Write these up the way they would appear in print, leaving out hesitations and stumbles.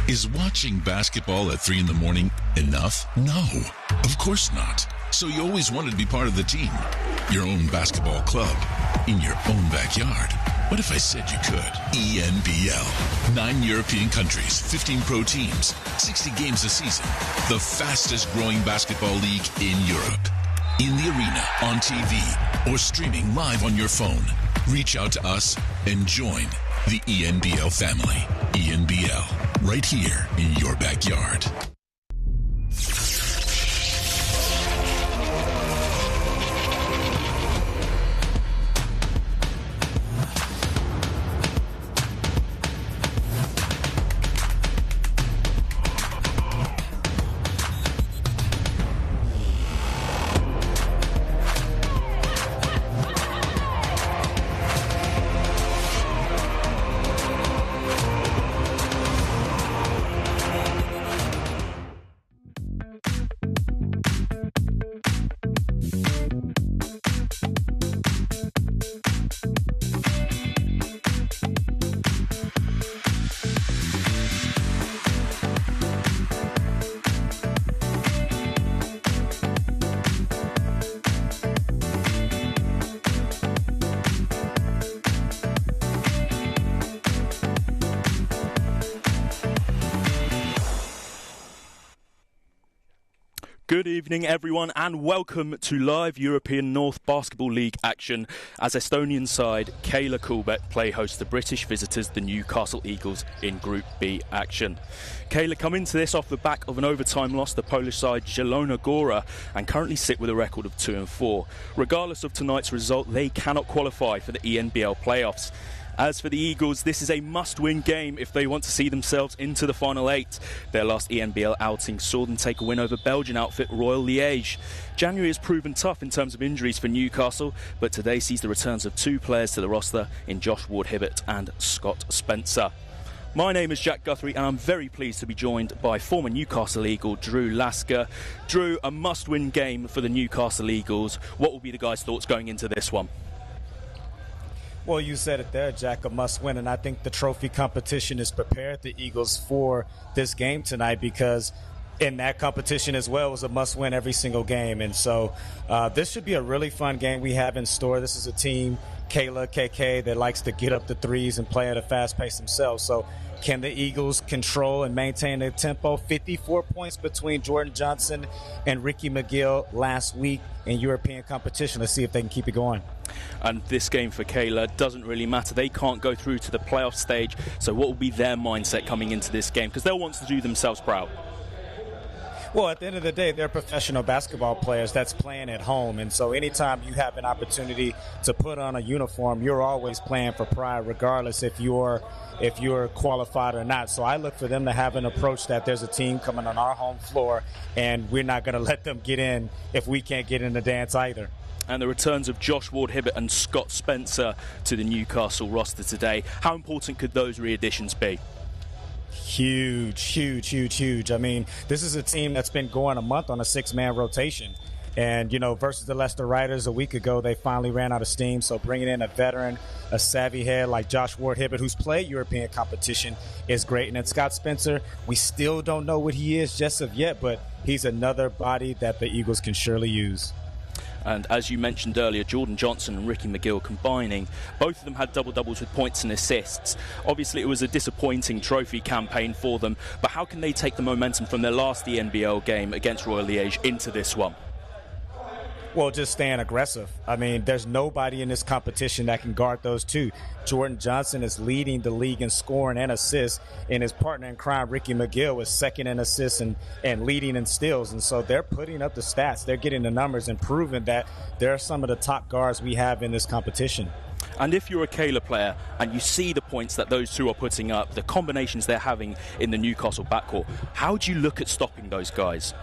Is watching basketball at 3 in the morning enough? No, of course not. So you always wanted to be part of the team. Your own basketball club. In your own backyard. What if I said you could? ENBL. 9 European countries, 15 pro teams, 60 games a season. The fastest growing basketball league in Europe. In the arena, on TV, or streaming live on your phone. Reach out to us and join the ENBL family. ENBL, right here in your backyard. Good evening, everyone, and welcome to live European North Basketball League action as Estonian side Keila Coolbet play host the British visitors, the Newcastle Eagles, in Group B action. Keila come into this off the back of an overtime loss to Polish side Zielona Góra and currently sit with a record of 2-4. Regardless of tonight's result, they cannot qualify for the ENBL playoffs. As for the Eagles, this is a must-win game if they want to see themselves into the Final 8. Their last ENBL outing saw them take a win over Belgian outfit Royal Liège. January has proven tough in terms of injuries for Newcastle, but today sees the returns of 2 players to the roster in Josh Ward-Hibbett and Scott Spencer. My name is Jack Guthrie and I'm very pleased to be joined by former Newcastle Eagle Drew Lasker. Drew, a must-win game for the Newcastle Eagles. What will be the guys' thoughts going into this one? Well, you said it there, Jack, a must-win, and I think the trophy competition is prepared the Eagles for this game tonight because in that competition as well was a must-win every single game. And so this should be a really fun game we have in store. This is a team, Keila, KK, that likes to get up the threes and play at a fast pace themselves. So can the Eagles control and maintain their tempo? 54 points between Jordan Johnson and Ricky McGill last week in European competition. Let's see if they can keep it going. And this game for Keila doesn't really matter. They can't go through to the playoff stage. So what will be their mindset coming into this game? Because they'll want to do themselves proud. Well, at the end of the day, they're professional basketball players that's playing at home. And so anytime you have an opportunity to put on a uniform, you're always playing for pride, regardless if you're qualified or not. So I look for them to have an approach that there's a team coming on our home floor, and we're not going to let them get in if we can't get in the dance either. And the returns of Josh Ward-Hibbett and Scott Spencer to the Newcastle roster today. How important could those re-additions be? Huge. I mean, this is a team that's been going a month on a 6-man rotation. And, versus the Leicester Riders a week ago, they finally ran out of steam. So bringing in a veteran, a savvy head like Josh Ward-Hibbett, who's played European competition, is great. And then Scott Spencer, we still don't know what he is just of yet, but he's another body that the Eagles can surely use. And as you mentioned earlier, Jordan Johnson and Ricky McGill combining, both of them had double-doubles with points and assists. Obviously, it was a disappointing trophy campaign for them, but how can they take the momentum from their last ENBL game against Royal Liège into this one? Well, just staying aggressive. I mean, there's nobody in this competition that can guard those two. Jordan Johnson is leading the league in scoring and assists, and his partner in crime, Ricky McGill, is second in assists and leading in steals. And so they're putting up the stats. They're getting the numbers and proving that they're some of the top guards we have in this competition. And if you're a Keila player and you see the points that those two are putting up, the combinations they're having in the Newcastle backcourt, how do you look at stopping those guys?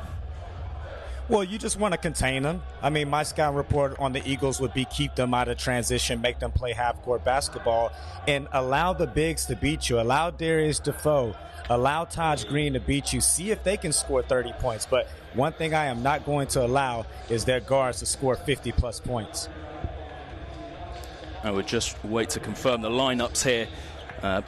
Well, you just want to contain them. I mean, my scouting report on the Eagles would be keep them out of transition, make them play half-court basketball, and allow the bigs to beat you. Allow Darius Defoe, allow Taj Green to beat you. See if they can score 30 points. But one thing I am not going to allow is their guards to score 50-plus points. I would just wait to confirm the lineups here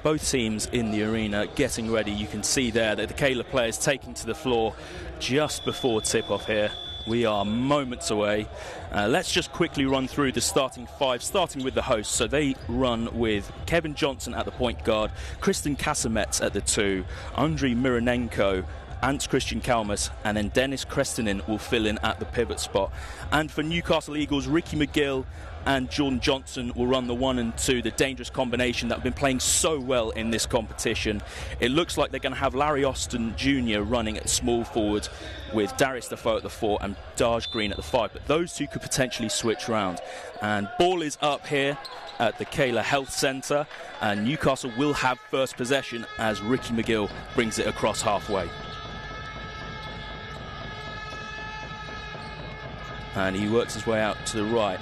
Both teams in the arena getting ready. You can see there that the Keila players taking to the floor just before tip-off here. We are moments away. Let's just quickly run through the starting five, starting with the hosts. So they run with Kevin Johnson at the point guard, Kristen Kasamets at the 2, Andriy Mironenko, Ants Christian Kalmas, and then Dennis Krestinen will fill in at the pivot spot. And for Newcastle Eagles, Ricky McGill and Jordan Johnson will run the 1 and 2, the dangerous combination that have been playing so well in this competition. It looks like they're going to have Larry Austin Jr. running at small forward with Darius Defoe at the 4 and Daj Green at the 5. But those two could potentially switch round. And ball is up here at the Keila Health Centre, and Newcastle will have first possession as Ricky McGill brings it across halfway. And he works his way out to the right.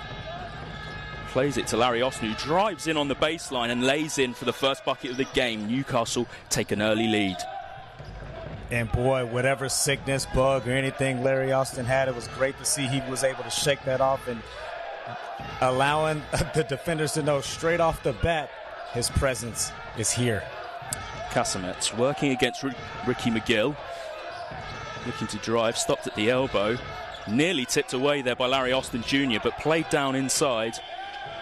Plays it to Larry Austin, who drives in on the baseline and lays in for the first bucket of the game. Newcastle take an early lead. And boy, whatever sickness, bug, or anything Larry Austin had, it was great to see he was able to shake that off and allowing the defenders to know straight off the bat his presence is here. Kasamets working against Ricky McGill. Looking to drive, stopped at the elbow. Nearly tipped away there by Larry Austin Jr., but played down inside.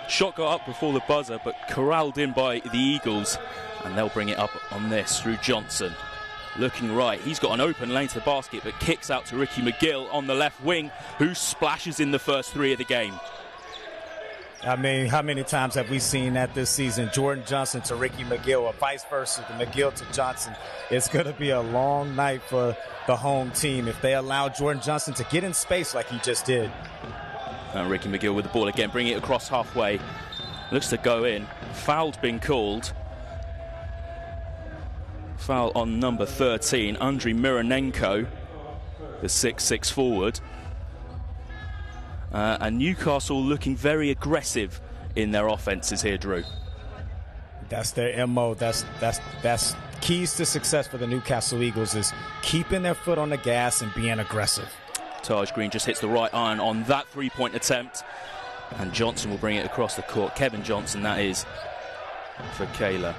Shot got up before the buzzer, but corralled in by the Eagles, and they'll bring it up on this through Johnson. Looking right, he's got an open lane to the basket, but kicks out to Ricky McGill on the left wing, who splashes in the first 3 of the game. I mean, how many times have we seen that this season? Jordan Johnson to Ricky McGill, or vice versa, the McGill to Johnson. It's going to be a long night for the home team if they allow Jordan Johnson to get in space like he just did. Ricky McGill with the ball again, bringing it across halfway. Looks to go in. Foul's been called. Foul on number 13, Andriy Mironenko, the 6'6" forward. And Newcastle looking very aggressive in their offenses here, Drew. That's their MO. That's keys to success for the Newcastle Eagles is keeping their foot on the gas and being aggressive. Taj Green just hits the right iron on that three-point attempt, and Johnson will bring it across the court. Kevin Johnson, that is, for Keila.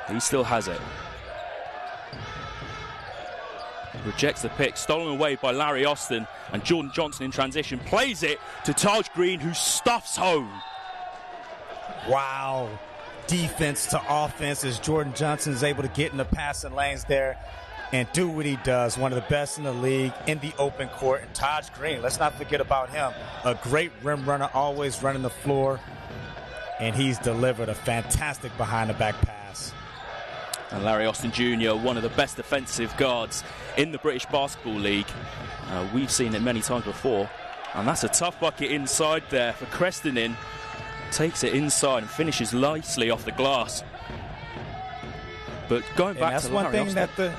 He still has it. Rejects the pick, stolen away by Larry Austin, and Jordan Johnson in transition plays it to Taj Green, who stuffs home. Wow. Defense to offense as Jordan Johnson is able to get in the passing lanes there and do what he does. One of the best in the league in the open court. And Taj Green, let's not forget about him. A great rim runner, always running the floor. And he's delivered a fantastic behind-the-back pass. And Larry Austin Jr., one of the best defensive guards in the British Basketball League. We've seen it many times before. And that's a tough bucket inside there for Krestinen. Takes it inside and finishes nicely off the glass. But going back to Larry Austin.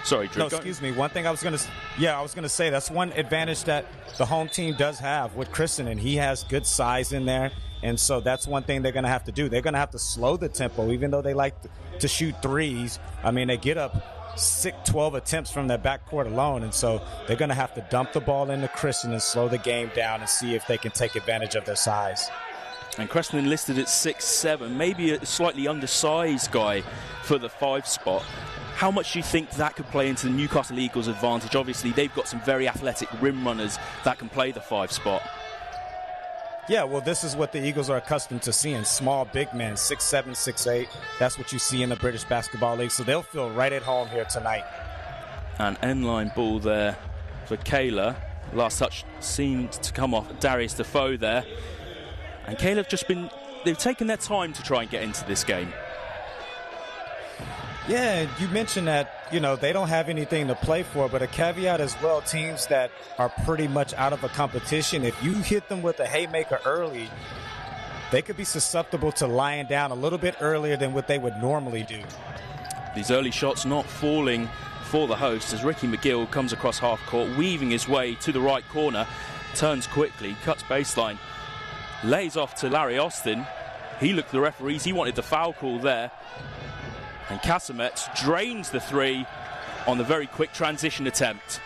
Sorry, Drew. No, excuse me. One thing I was going to say, that's one advantage that the home team does have with Krestinen. He has good size in there, and so that's one thing they're going to have to do. They're going to have to slow the tempo, even though they like to shoot threes. I mean, they get up 12 attempts from their backcourt alone, and so they're going to have to dump the ball into Krestinen, slow the game down, and see if they can take advantage of their size. And Krestinen listed at 6'7", maybe a slightly undersized guy for the 5 spot. How much do you think that could play into the Newcastle Eagles' advantage? Obviously, they've got some very athletic rim runners that can play the 5 spot. Yeah, well, this is what the Eagles are accustomed to seeing. Small, big men, 6'7", 6'8". That's what you see in the British Basketball League. So they'll feel right at home here tonight. An end-line ball there for Keila. Last touch seemed to come off Darius Defoe there. And Keila have they've taken their time to try and get into this game. Yeah, you mentioned that, they don't have anything to play for, but a caveat as well, teams that are pretty much out of a competition, if you hit them with a haymaker early, they could be susceptible to lying down a little bit earlier than what they would normally do. These early shots not falling for the host as Ricky McGill comes across half court, weaving his way to the right corner, turns quickly, cuts baseline, lays off to Larry Austin. He looked at the referees, he wanted the foul call there. And Kasamets drains the 3 on the very quick transition attempt.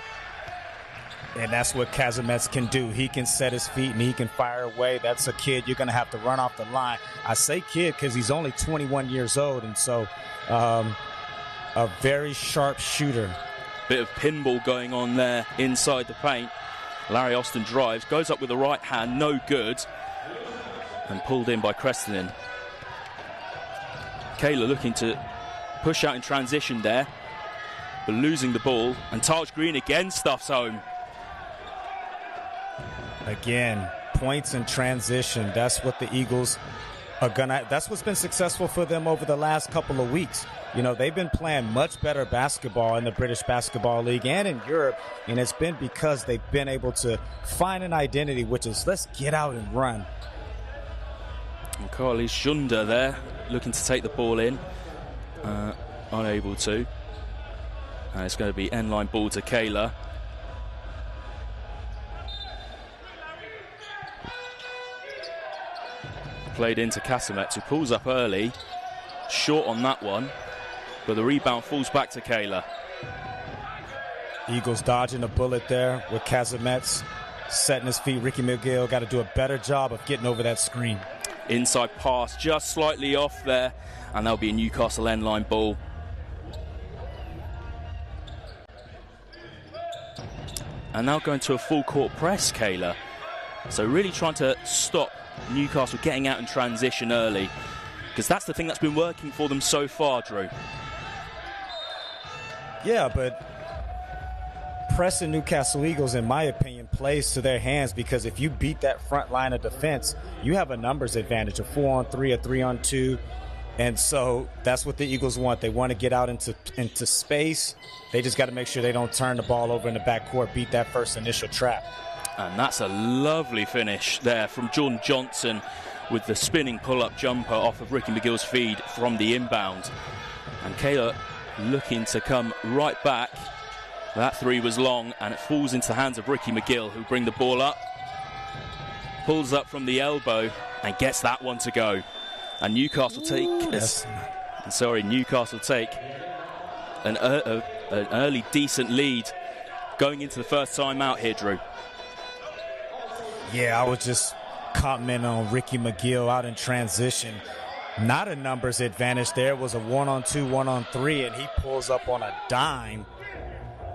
And that's what Kazimets can do. He can set his feet and he can fire away. That's a kid you're going to have to run off the line. I say kid because he's only 21 years old, and so a very sharp shooter. Bit of pinball going on there inside the paint. Larry Austin drives, goes up with the right hand, no good, and pulled in by Crestinen. Keila looking to push out in transition there, but losing the ball, and Taj Green again stuffs home. Again, points in transition. That's what the Eagles are gonna. That's what's been successful for them over the last couple of weeks. You know, they've been playing much better basketball in the British Basketball League and in Europe, and it's been because they've been able to find an identity, which is let's get out and run. And Carly Shunda there, looking to take the ball in, unable to. And it's going to be end-line ball to Keila. Played into Kazimets, who pulls up early, short on that one, but the rebound falls back to Keila. Eagles dodging a bullet there with Kazimets setting his feet. Ricky McGill got to do a better job of getting over that screen. Inside pass, just slightly off there, and that'll be a Newcastle end-line ball. And now going to a full-court press, Keila. So really trying to stop Newcastle getting out in transition early, because that's the thing that's been working for them so far, Drew. Yeah, but pressing Newcastle Eagles, in my opinion, plays to their hands, because if you beat that front line of defense, you have a numbers advantage, a 4-on-3, a 3-on-2, and so that's what the Eagles want. They want to get out into space. They just got to make sure they don't turn the ball over in the backcourt, beat that first initial trap. And that's a lovely finish there from Jordan Johnson with the spinning pull-up jumper off of Ricky McGill's feed from the inbound. And Keila looking to come right back. That three was long, and it falls into the hands of Ricky McGill, who bring the ball up, pulls up from the elbow, and gets that one to go. And Newcastle take an early decent lead going into the first time out here, Drew. Yeah, I was just commenting on Ricky McGill out in transition. Not a numbers advantage there. It was a 1-on-2, 1-on-3, and he pulls up on a dime,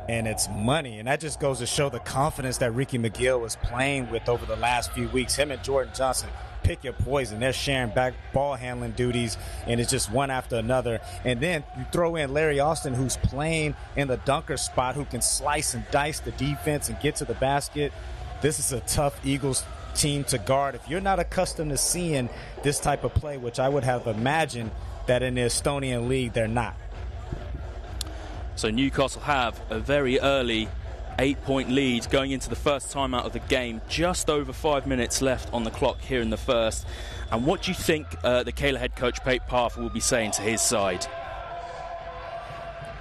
and it's money. And that just goes to show the confidence that Ricky McGill was playing with over the last few weeks. Him and Jordan Johnson, pick your poison. They're sharing back ball handling duties, and it's just one after another. And then you throw in Larry Austin, who's playing in the dunker spot, who can slice and dice the defense and get to the basket. This is a tough Eagles team to guard. If you're not accustomed to seeing this type of play, which I would have imagined that in the Estonian league they're not. So Newcastle have a very early 8-point lead going into the first time out of the game. Just over 5 minutes left on the clock here in the first. And what do you think the Keila head coach, Pate Parfer, will be saying to his side?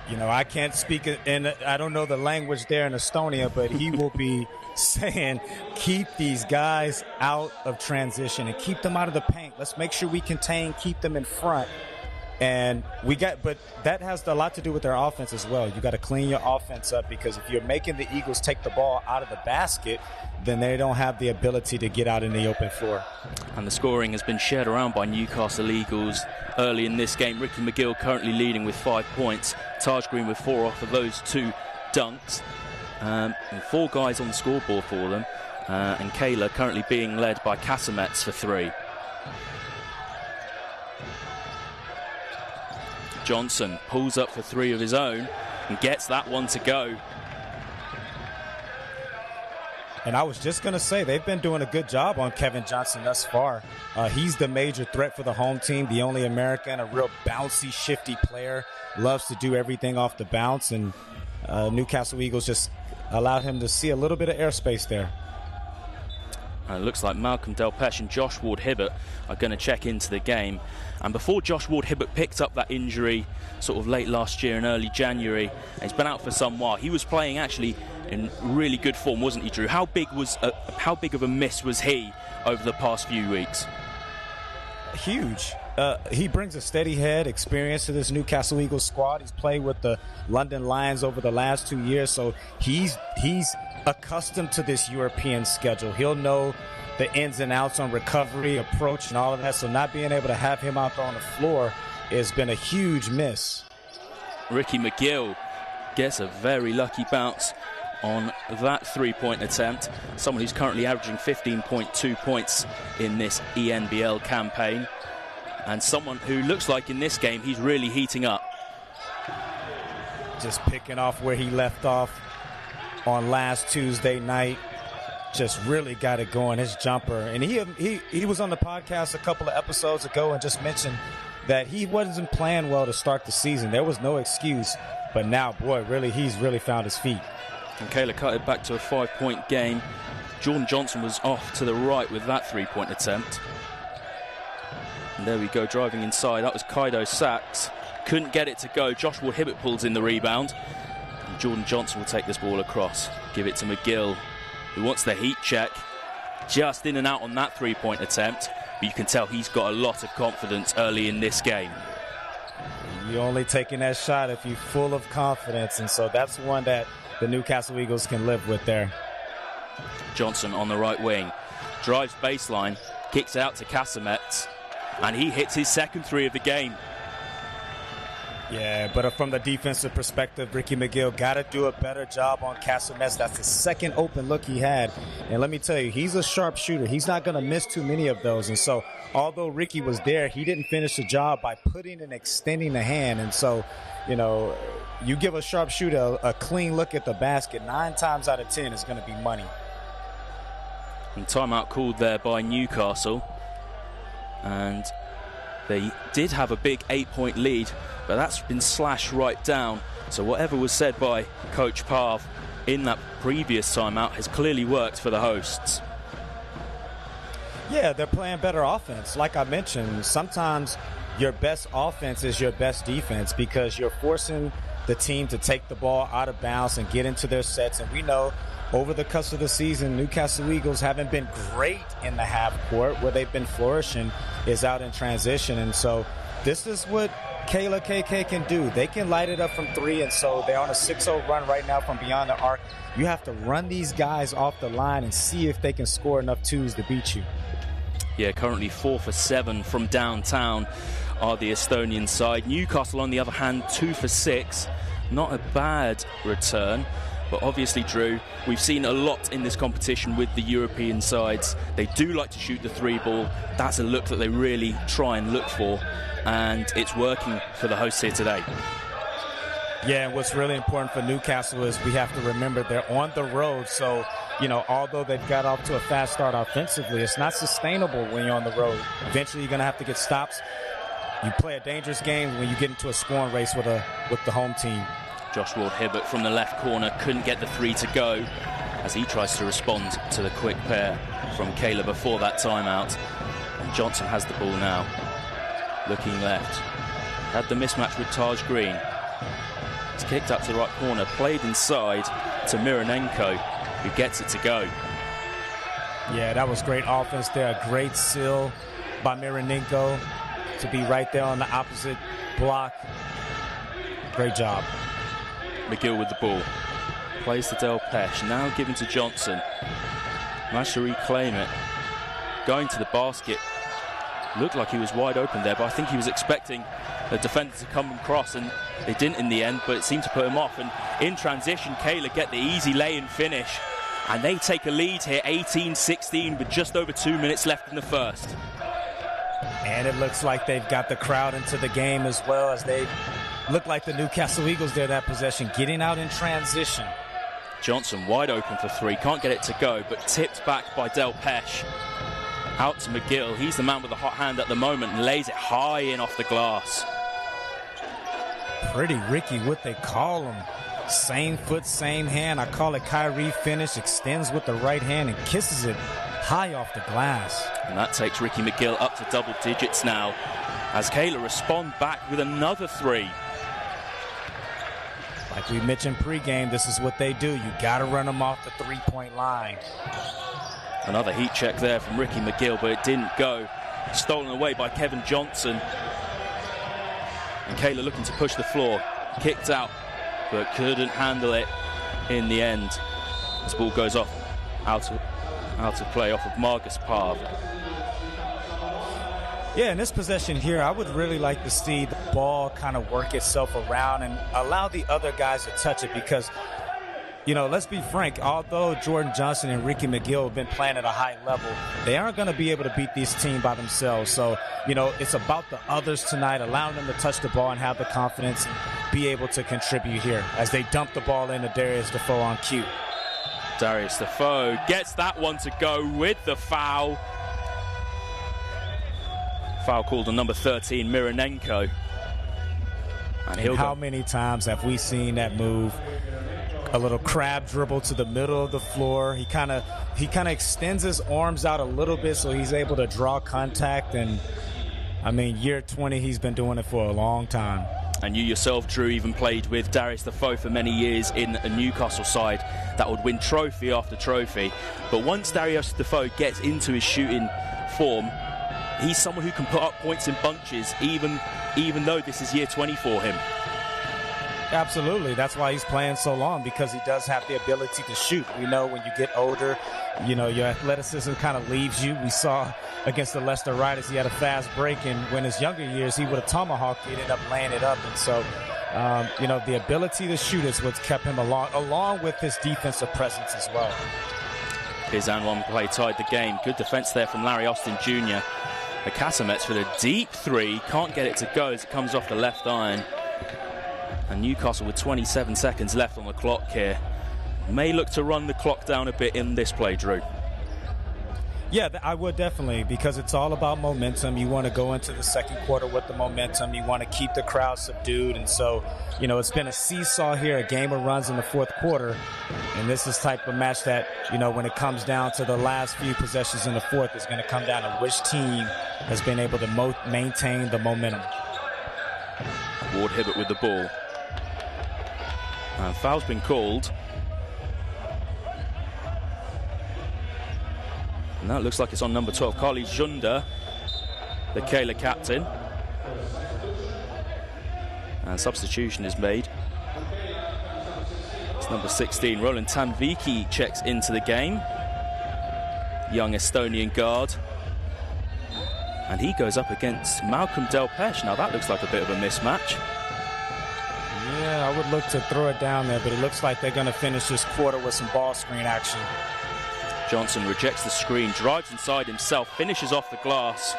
You know, I can't speak, and I don't know the language there in Estonia, but he will be saying, keep these guys out of transition and keep them out of the paint. Let's make sure we contain, keep them in front. And but that has a lot to do with their offense as well. You got to clean your offense up, because if you're making the Eagles take the ball out of the basket, then they don't have the ability to get out in the open floor. And the scoring has been shared around by Newcastle Eagles early in this game. Ricky McGill currently leading with 5 points. Taj Green with 4 off of those 2 dunks. And 4 guys on the scoreboard for them. And Keila currently being led by Kazimets for 3. Johnson pulls up for 3 of his own and gets that one to go. And I was just going to say, they've been doing a good job on Kevin Johnson thus far. He's the major threat for the home team, the only American, a real bouncy, shifty player, loves to do everything off the bounce, and Newcastle Eagles just allowed him to see a little bit of airspace there. It looks like Malcolm Delpeche and Josh Ward-Hibbert are going to check into the game. And before Josh Ward-Hibbert picked up that injury sort of late last year and early January, he's been out for some while. He was playing actually in really good form, wasn't he, Drew? How big of a miss was he over the past few weeks? Huge. he brings a steady head, experience to this Newcastle Eagles squad. He's played with the London Lions over the last 2 years, so he's accustomed to this European schedule. He'll know the ins and outs on recovery, approach, and all of that. So not being able to have him out there on the floor has been a huge miss. Ricky McGill gets a very lucky bounce on that three-point attempt. Someone who's currently averaging 15.2 points in this ENBL campaign. And someone who looks like in this game he's really heating up. Just picking off where he left off on last Tuesday night. Just really got it going, his jumper. And he was on the podcast a couple of episodes ago and just mentioned that he wasn't playing well to start the season. There was no excuse. But now, boy, really, he's really found his feet. And Keila cut it back to a 5-point game. Jordan Johnson was off to the right with that three-point attempt. And there we go, driving inside. That was Kaido Sachs. Couldn't get it to go. Joshua Hibbett pulls in the rebound. And Jordan Johnson will take this ball across. Give it to McGill, who wants the heat check. Just in and out on that three-point attempt. But you can tell he's got a lot of confidence early in this game. You're only taking that shot if you're full of confidence. And so that's one that the Newcastle Eagles can live with there. Johnson on the right wing. Drives baseline. Kicks out to Casamets. And he hits his second three of the game. Yeah, but from the defensive perspective, Ricky McGill got to do a better job on Casamets. That's the second open look he had. And let me tell you, he's a sharp shooter. He's not going to miss too many of those. And so, although Ricky was there, he didn't finish the job by putting and extending the hand. And so, you know, you give a sharp shooter a clean look at the basket, 9 times out of 10 is going to be money. And timeout called there by Newcastle. And they did have a big 8-point lead, but that's been slashed right down. So whatever was said by Coach Parv in that previous timeout has clearly worked for the hosts. Yeah, they're playing better offense. Like I mentioned, sometimes your best offense is your best defense because you're forcing the team to take the ball out of bounds and get into their sets. And we know over the course of the season, Newcastle Eagles haven't been great in the half court. Where they've been flourishing is out in transition. And so this is what Keila KK can do. They can light it up from three, and so they're on a 6-0 run right now from beyond the arc. You have to run these guys off the line and see if they can score enough twos to beat you. Yeah, currently 4 for 7 from downtown are the Estonian side. Newcastle, on the other hand, 2 for 6. Not a bad return. But obviously, Drew, we've seen a lot in this competition with the European sides. They do like to shoot the three ball. That's a look that they really try and look for. And it's working for the hosts here today. Yeah, and what's really important for Newcastle is we have to remember they're on the road. So, you know, although they've got off to a fast start offensively, it's not sustainable when you're on the road. Eventually, you're going to have to get stops. You play a dangerous game when you get into a scoring race with the home team. Joshua Hibbett from the left corner couldn't get the three to go as he tries to respond to the quick pair from Keila before that timeout. And Johnson has the ball now. Looking left. Had the mismatch with Taj Green. It's kicked up to the right corner, played inside to Mironenko, who gets it to go. Yeah, that was great offense there. A great seal by Mironenko to be right there on the opposite block. Great job. McGill with the ball. Plays to Del Pesh. Now given to Johnson. Managed to reclaim it. Going to the basket. Looked like he was wide open there, but I think he was expecting the defender to come across, and they didn't in the end, but it seemed to put him off. And in transition, Keila get the easy lay-in finish. And they take a lead here, 18-16, with just over 2 minutes left in the first. And it looks like they've got the crowd into the game as well, as they look like the Newcastle Eagles there, that possession, getting out in transition. Johnson wide open for three, can't get it to go, but tipped back by Del Pesh. Out to McGill, he's the man with the hot hand at the moment, and lays it high in off the glass. Pretty Ricky, what they call him. Same foot, same hand. I call it Kyrie finish, extends with the right hand and kisses it high off the glass. And that takes Ricky McGill up to double digits now, as Keila respond back with another three. Like we mentioned pregame, this is what they do. You got to run them off the three-point line. Another heat check there from Ricky McGill, but it didn't go. stolen away by Kevin Johnson. And Keila looking to push the floor. Kicked out, but couldn't handle it in the end. This ball goes off, out of play off of Marcus Parv. Yeah, in this possession here, I would really like to see the ball kind of work itself around and allow the other guys to touch it because, you know, let's be frank, although Jordan Johnson and Ricky McGill have been playing at a high level, they aren't going to be able to beat this team by themselves. So, you know, it's about the others tonight, allowing them to touch the ball and have the confidence and be able to contribute here as they dump the ball into Darius Defoe on cue. Darius Defoe gets that one to go with the foul. Foul called on number 13, Mironenko. And how many times have we seen that move? A little crab dribble to the middle of the floor. He kind of extends his arms out a little bit so he's able to draw contact. And, I mean, year 20, he's been doing it for a long time. And you yourself, Drew, even played with Darius Defoe for many years in a Newcastle side that would win trophy after trophy. But once Darius Defoe gets into his shooting form, he's someone who can put up points in bunches, even though this is year 20 for him. Absolutely. That's why he's playing so long, because he does have the ability to shoot. We know when you get older, you know, your athleticism kind of leaves you. We saw against the Leicester Riders, he had a fast break, and when his younger years, he would have tomahawked, he'd end up laying it up. And so, you know, the ability to shoot is what's kept him along with his defensive presence as well. His and one play tied the game. Good defense there from Larry Austin Jr. The Casamets for the deep three. Can't get it to go as it comes off the left iron. And Newcastle with 27 seconds left on the clock here may look to run the clock down a bit in this play, Drew. Yeah, I would definitely, because it's all about momentum. You want to go into the second quarter with the momentum. You want to keep the crowd subdued. And so, you know, it's been a seesaw here, a game of runs in the fourth quarter. And this is type of match that, you know, when it comes down to the last few possessions in the fourth, it's going to come down to which team has been able to maintain the momentum. Ward Hibbert with the ball. And foul's been called. And that looks like it's on number 12, Carly Junda, the Keila captain. And substitution is made. It's number 16, Roland Tanviki checks into the game. Young Estonian guard. And he goes up against Malcolm Delpeche. Now that looks like a bit of a mismatch. Yeah, I would look to throw it down there, but it looks like they're going to finish this quarter with some ball screen action. Johnson rejects the screen, drives inside himself, finishes off the glass.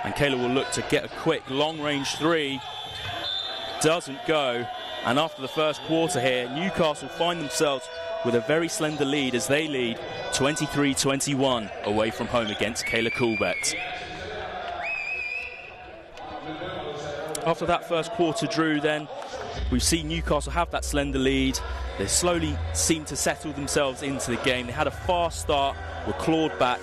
And Keila will look to get a quick long-range three. Doesn't go. And after the first quarter here, Newcastle find themselves with a very slender lead as they lead 23-21 away from home against Keila Coolbet. After that first quarter, Drew, then we've seen Newcastle have that slender lead. They slowly seem to settle themselves into the game. They had a fast start, were clawed back.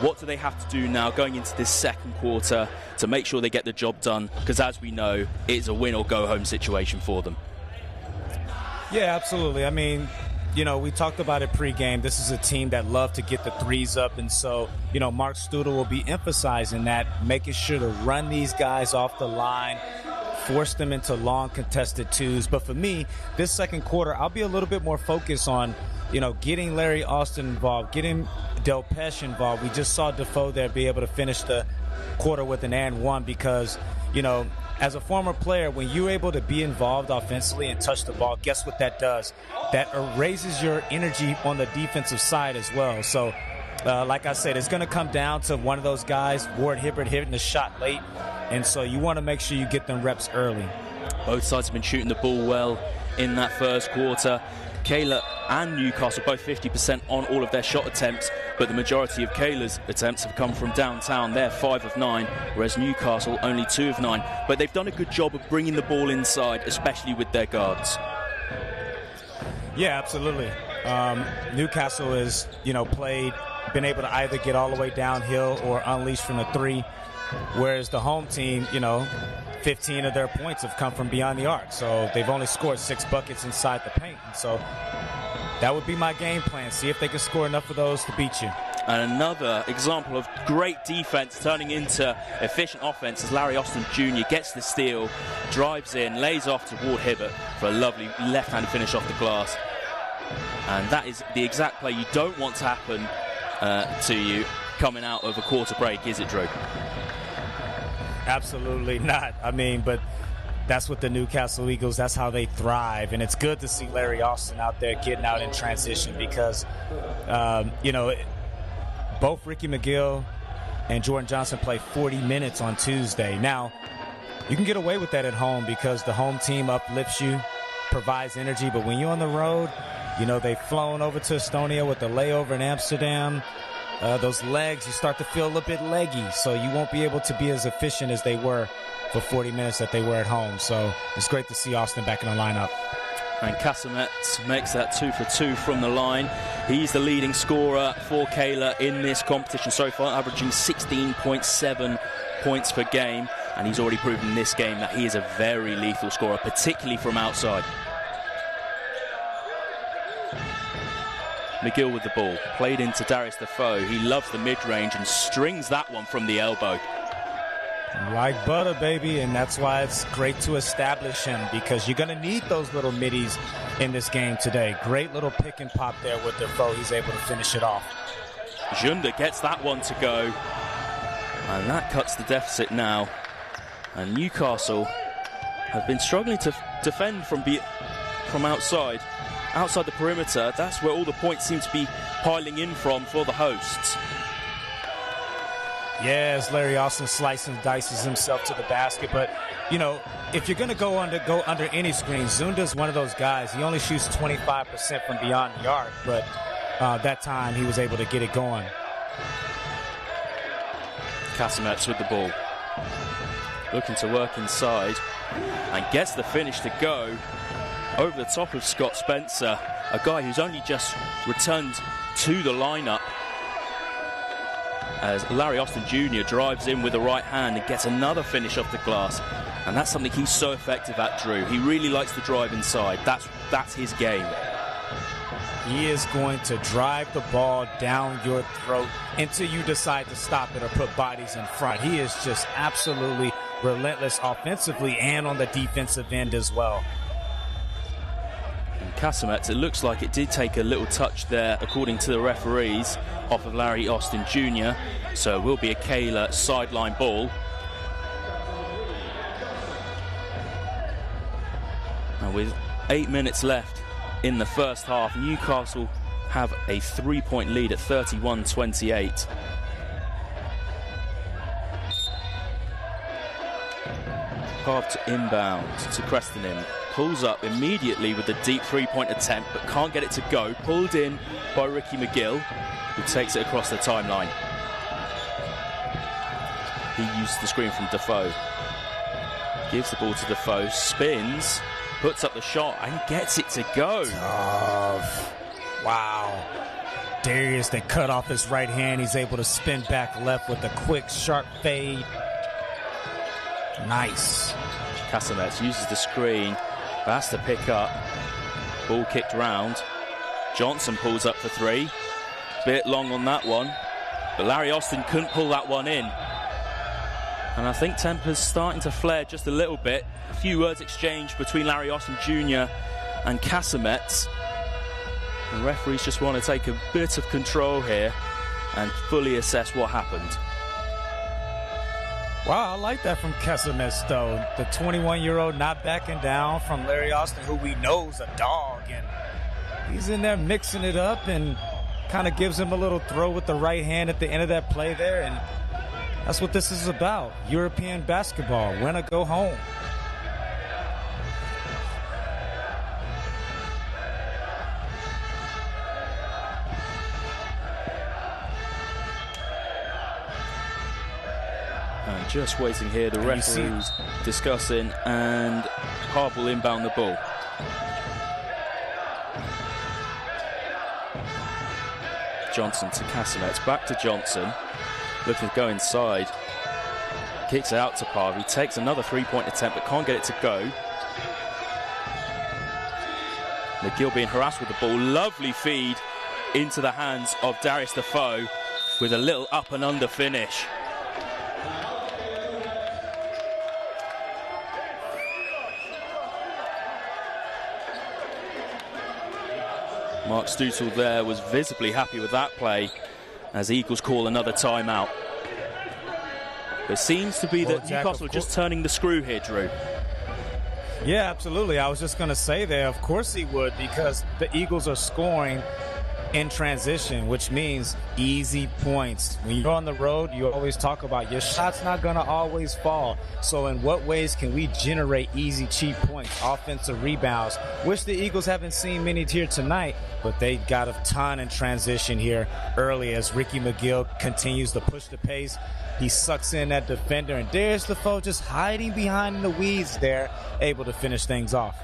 What do they have to do now going into this second quarter to make sure they get the job done? Because as we know, it's a win or go home situation for them. Yeah, absolutely. I mean, you know, we talked about it pre-game. This is a team that love to get the threes up. And so, you know, Mark Studel will be emphasizing that, making sure to run these guys off the line, force them into long contested twos. But for me, this second quarter, I'll be a little bit more focused on, you know, getting Larry Austin involved, getting Delpeche involved. We just saw Defoe there be able to finish the quarter with an and one because, you know, as a former player, when you're able to be involved offensively and touch the ball, guess what that does? That raises your energy on the defensive side as well. So, like I said, it's going to come down to one of those guys, Ward Hibbert, hitting the shot late. And so you want to make sure you get them reps early. Both sides have been shooting the ball well in that first quarter. Keila and Newcastle both 50% on all of their shot attempts, but the majority of Keila's attempts have come from downtown. They're 5 of 9, whereas Newcastle only 2 of 9. But they've done a good job of bringing the ball inside, especially with their guards. Yeah, absolutely. Newcastle has, you know, been able to either get all the way downhill or unleash from the three, whereas the home team, you know, 15 of their points have come from beyond the arc. So they've only scored 6 buckets inside the paint. And so that would be my game plan. See if they can score enough of those to beat you. And another example of great defense turning into efficient offense as Larry Austin Jr. gets the steal, drives in, lays off to Ward Hibbert for a lovely left-handed finish off the glass. And that is the exact play you don't want to happen to you coming out of a quarter break, is it, Drew? Absolutely not. I mean, but that's what the Newcastle Eagles, that's how they thrive. And it's good to see Larry Austin out there getting out in transition because, both Ricky McGill and Jordan Johnson play 40 minutes on Tuesday. Now, you can get away with that at home because the home team uplifts you, provides energy. But when you're on the road, they've flown over to Estonia with the layover in Amsterdam. Those legs, you start to feel a little bit leggy. So you won't be able to be as efficient as they were for 40 minutes that they were at home. So it's great to see Austin back in the lineup. And Casamet makes that 2 for 2 from the line. He's the leading scorer for Keila in this competition so far, averaging 16.7 points per game. And he's already proven in this game that he is a very lethal scorer, particularly from outside. McGill with the ball, played into Darius Defoe. He loves the mid-range and strings that one from the elbow. Like butter, baby, and that's why it's great to establish him because you're going to need those little middies in this game today. Great little pick and pop there with Defoe. He's able to finish it off. Junda gets that one to go, and that cuts the deficit now. And Newcastle have been struggling to defend from outside the perimeter. That's where all the points seem to be piling in from for the hosts. Yes, Larry Austin slices and dices himself to the basket. But, if you're going to go under any screen, Zunda's one of those guys. He only shoots 25% from beyond the arc. But that time he was able to get it going. Casamets with the ball. Looking to work inside. And gets the finish to go over the top of Scott Spencer. A guy who's only just returned to the lineup. As Larry Austin Jr. drives in with the right hand and gets another finish off the glass. And that's something he's so effective at, Drew. He really likes to drive inside. That's his game. He is going to drive the ball down your throat until you decide to stop it or put bodies in front. He is just absolutely relentless offensively and on the defensive end as well. Casamets, it looks like it did take a little touch there, according to the referees, off of Larry Austin Jr. So it will be a Keila sideline ball. And with 8 minutes left in the first half, Newcastle have a 3-point lead at 31-28. Half to inbound to Crestonian. Pulls up immediately with the deep three-point attempt, but can't get it to go. Pulled in by Ricky McGill, who takes it across the timeline. He used the screen from Defoe. Gives the ball to Defoe, spins, puts up the shot, and gets it to go. Tough. Wow. Darius, they cut off his right hand. He's able to spin back left with a quick, sharp fade. Nice. Casamets uses the screen. Has to pick up. Ball kicked round. Johnson pulls up for three. Bit long on that one. But Larry Austin couldn't pull that one in. And I think temper's starting to flare just a little bit. A few words exchanged between Larry Austin Jr. and Casamets. The referees just want to take a bit of control here and fully assess what happened. Wow, I like that from Casamets, though. The 21-year-old not backing down from Larry Austin, who we know is a dog. And he's in there mixing it up and kind of gives him a little throw with the right hand at the end of that play there. And that's what this is about. European basketball. Win or go home. Just waiting here, the referees discussing, and Hard will inbound the ball. Johnson to Casamets, back to Johnson, looking to go inside, kicks it out to Parv. He takes another three-point attempt but can't get it to go. McGill being harassed with the ball, lovely feed into the hands of Darius Defoe with a little up and under finish. Mark Stutzel there was visibly happy with that play as Eagles call another timeout. It seems to be that Newcastle are just turning the screw here, Drew. Yeah, absolutely. I was just going to say there, of course he would, because the Eagles are scoring in transition, which means easy points. When you're on the road, you always talk about your shot's not going to always fall. So in what ways can we generate easy, cheap points, offensive rebounds, which the Eagles haven't seen many here tonight, but they got a ton in transition here early as Ricky McGill continues to push the pace. He sucks in that defender, and Darius Defoe just hiding behind the weeds there, able to finish things off.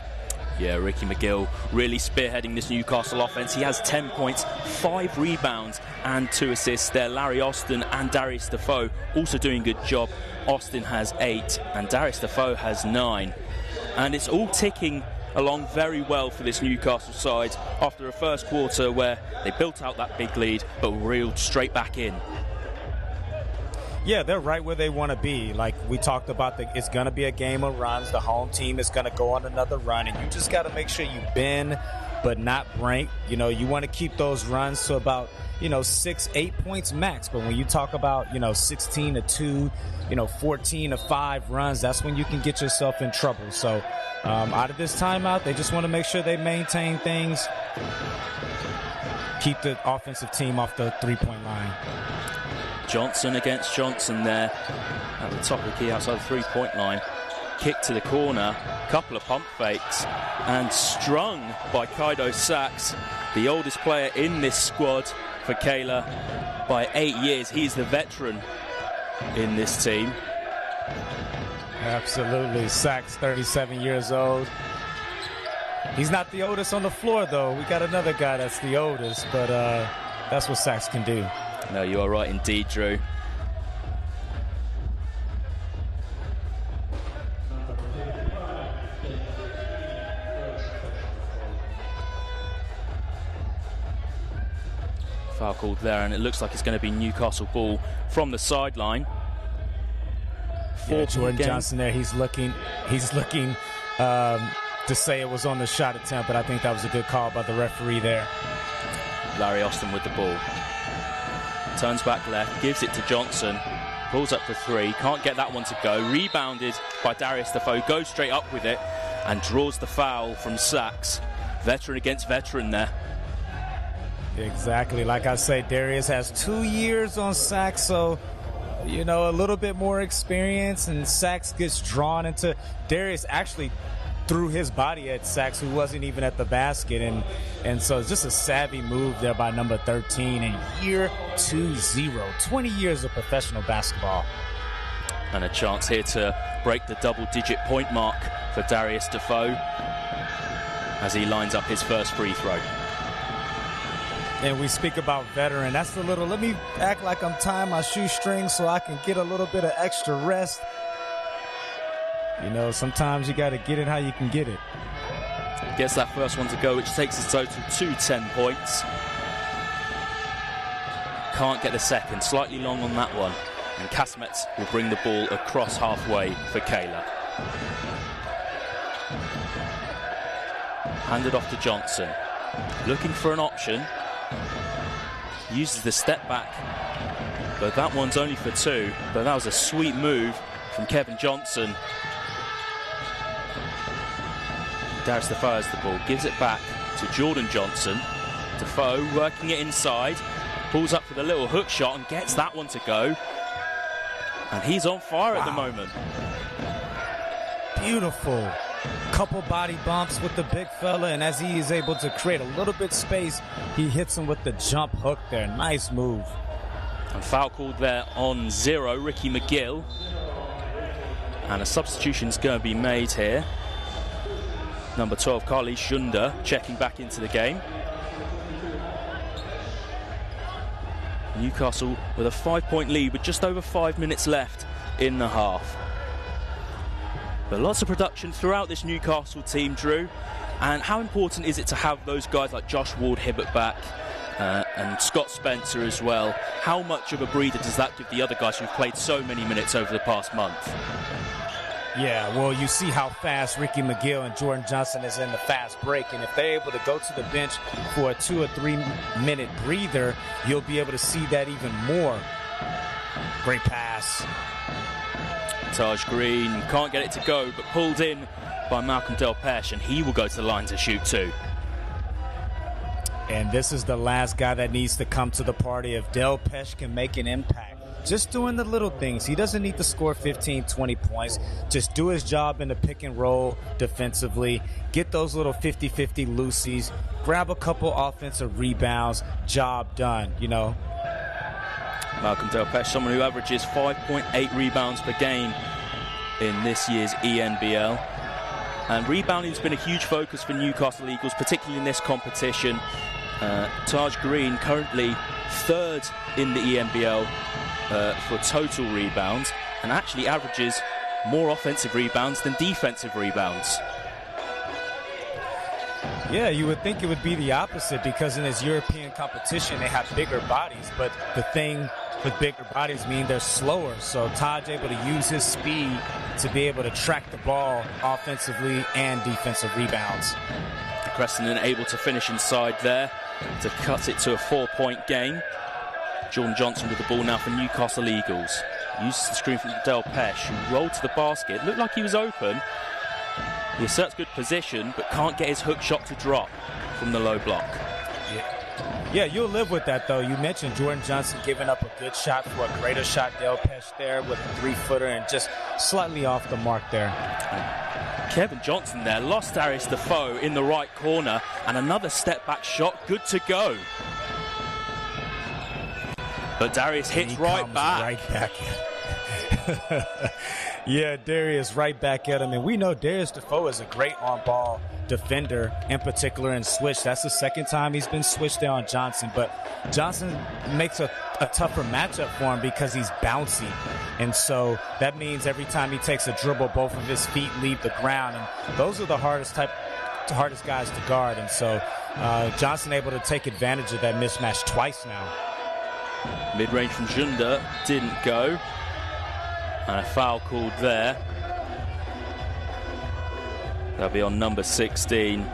Yeah, Ricky McGill really spearheading this Newcastle offense. He has 10 points, 5 rebounds and 2 assists there. Larry Austin and Darius Defoe also doing a good job. Austin has 8 and Darius Defoe has 9. And it's all ticking along very well for this Newcastle side after a first quarter where they built out that big lead but reeled straight back in. Yeah, they're right where they want to be. Like we talked about, it's going to be a game of runs. The home team is going to go on another run, and you just got to make sure you bend but not break. You know, you want to keep those runs to about, 6-8 points max. But when you talk about, 16-2, 14-5 runs, that's when you can get yourself in trouble. So out of this timeout, they just want to make sure they maintain things, keep the offensive team off the three-point line. Johnson against Johnson there at the top of the key outside the three-point line. Kick to the corner, couple of pump fakes, and strung by Kaido Sachs, the oldest player in this squad for Keila by 8 years. He's the veteran in this team. Absolutely. Sachs, 37 years old. He's not the oldest on the floor, though. We got another guy that's the oldest, but that's what Sachs can do. No, you are right indeed, Drew. Foul called there, and it looks like it's going to be Newcastle ball from the sideline. Yeah, Jordan Johnson there, he's looking to say it was on the shot attempt, but I think that was a good call by the referee there. Larry Austin with the ball. Turns back left, gives it to Johnson, pulls up for 3, can't get that one to go. Rebounded by Darius Defoe, goes straight up with it and draws the foul from Sachs. Veteran against veteran there. Exactly. Like I say, Darius has 2 years on Sachs, so, a little bit more experience, and Sachs gets drawn into. Darius actually threw his body at Sachs, who wasn't even at the basket, and so it's just a savvy move there by number 13 in year 20, 20 years of professional basketball. And a chance here to break the double-digit point mark for Darius Defoe as he lines up his first free throw. And we speak about veteran. That's the little, let me act like I'm tying my shoestrings so I can get a little bit of extra rest. Sometimes you got to get it how you can get it. Gets that first one to go, which takes his total to 10 points. Can't get the second, slightly long on that one. And Kasmets will bring the ball across halfway for Keila. Handed off to Johnson. Looking for an option. Uses the step back. But that one's only for 2. But that was a sweet move from Kevin Johnson. Darius Defoe has the ball, gives it back to Jordan Johnson. Defoe working it inside, pulls up for the little hook shot and gets that one to go. And he's on fire at the moment. Beautiful. Couple body bumps with the big fella, and as he is able to create a little bit space, he hits him with the jump hook there. Nice move. And foul called there on 0, Ricky McGill. And a substitution's going to be made here. Number 12, Carly Shunda, checking back into the game. Newcastle with a 5-point lead with just over 5 minutes left in the half. But lots of production throughout this Newcastle team, Drew. And how important is it to have those guys like Josh Ward-Hibbert back, and Scott Spencer as well. How much of a breather does that give the other guys who've played so many minutes over the past month? Yeah, well, you see how fast Ricky McGill and Jordan Johnson is in the fast break, and if they're able to go to the bench for a 2 or 3 minute breather, you'll be able to see that even more. Great pass. Taj Green can't get it to go, but pulled in by Malcolm Delpeche, and he will go to the line to shoot too. And this is the last guy that needs to come to the party. If Delpeche can make an impact, just doing the little things. He doesn't need to score 15, 20 points. Just do his job in the pick and roll defensively. Get those little 50-50 loosies. Grab a couple offensive rebounds. Job done, you know. Malcolm Delpeche, someone who averages 5.8 rebounds per game in this year's ENBL. And rebounding has been a huge focus for Newcastle Eagles, particularly in this competition. Taj Green currently third in the ENBL for total rebounds, and actually averages more offensive rebounds than defensive rebounds. Yeah, you would think it would be the opposite, because in this European competition they have bigger bodies, but the thing with bigger bodies mean they're slower. So Taj able to use his speed to be able to track the ball offensively and defensive rebounds. Cressenden able to finish inside there to cut it to a 4-point game. Jordan Johnson with the ball now for Newcastle Eagles. Uses the screen from Delpeche, who rolled to the basket. Looked like he was open. He asserts good position, but can't get his hook shot to drop from the low block. Yeah, you'll live with that, though. You mentioned Jordan Johnson giving up a good shot for a greater shot. Delpeche there with a 3-footer and just slightly off the mark there. Kevin Johnson there lost Darius Defoe in the right corner, and another step back shot, good to go. But Darius hits right back. Yeah, Darius right back at him. And we know Darius Defoe is a great on-ball defender, in particular in switch. That's the second time he's been switched there on Johnson. But Johnson makes a tougher matchup for him because he's bouncy. And so that means every time he takes a dribble, both of his feet leave the ground. And those are the hardest guys to guard. And so Johnson able to take advantage of that mismatch twice now. Mid-range from Junda didn't go. And a foul called there. That'll be on number 16,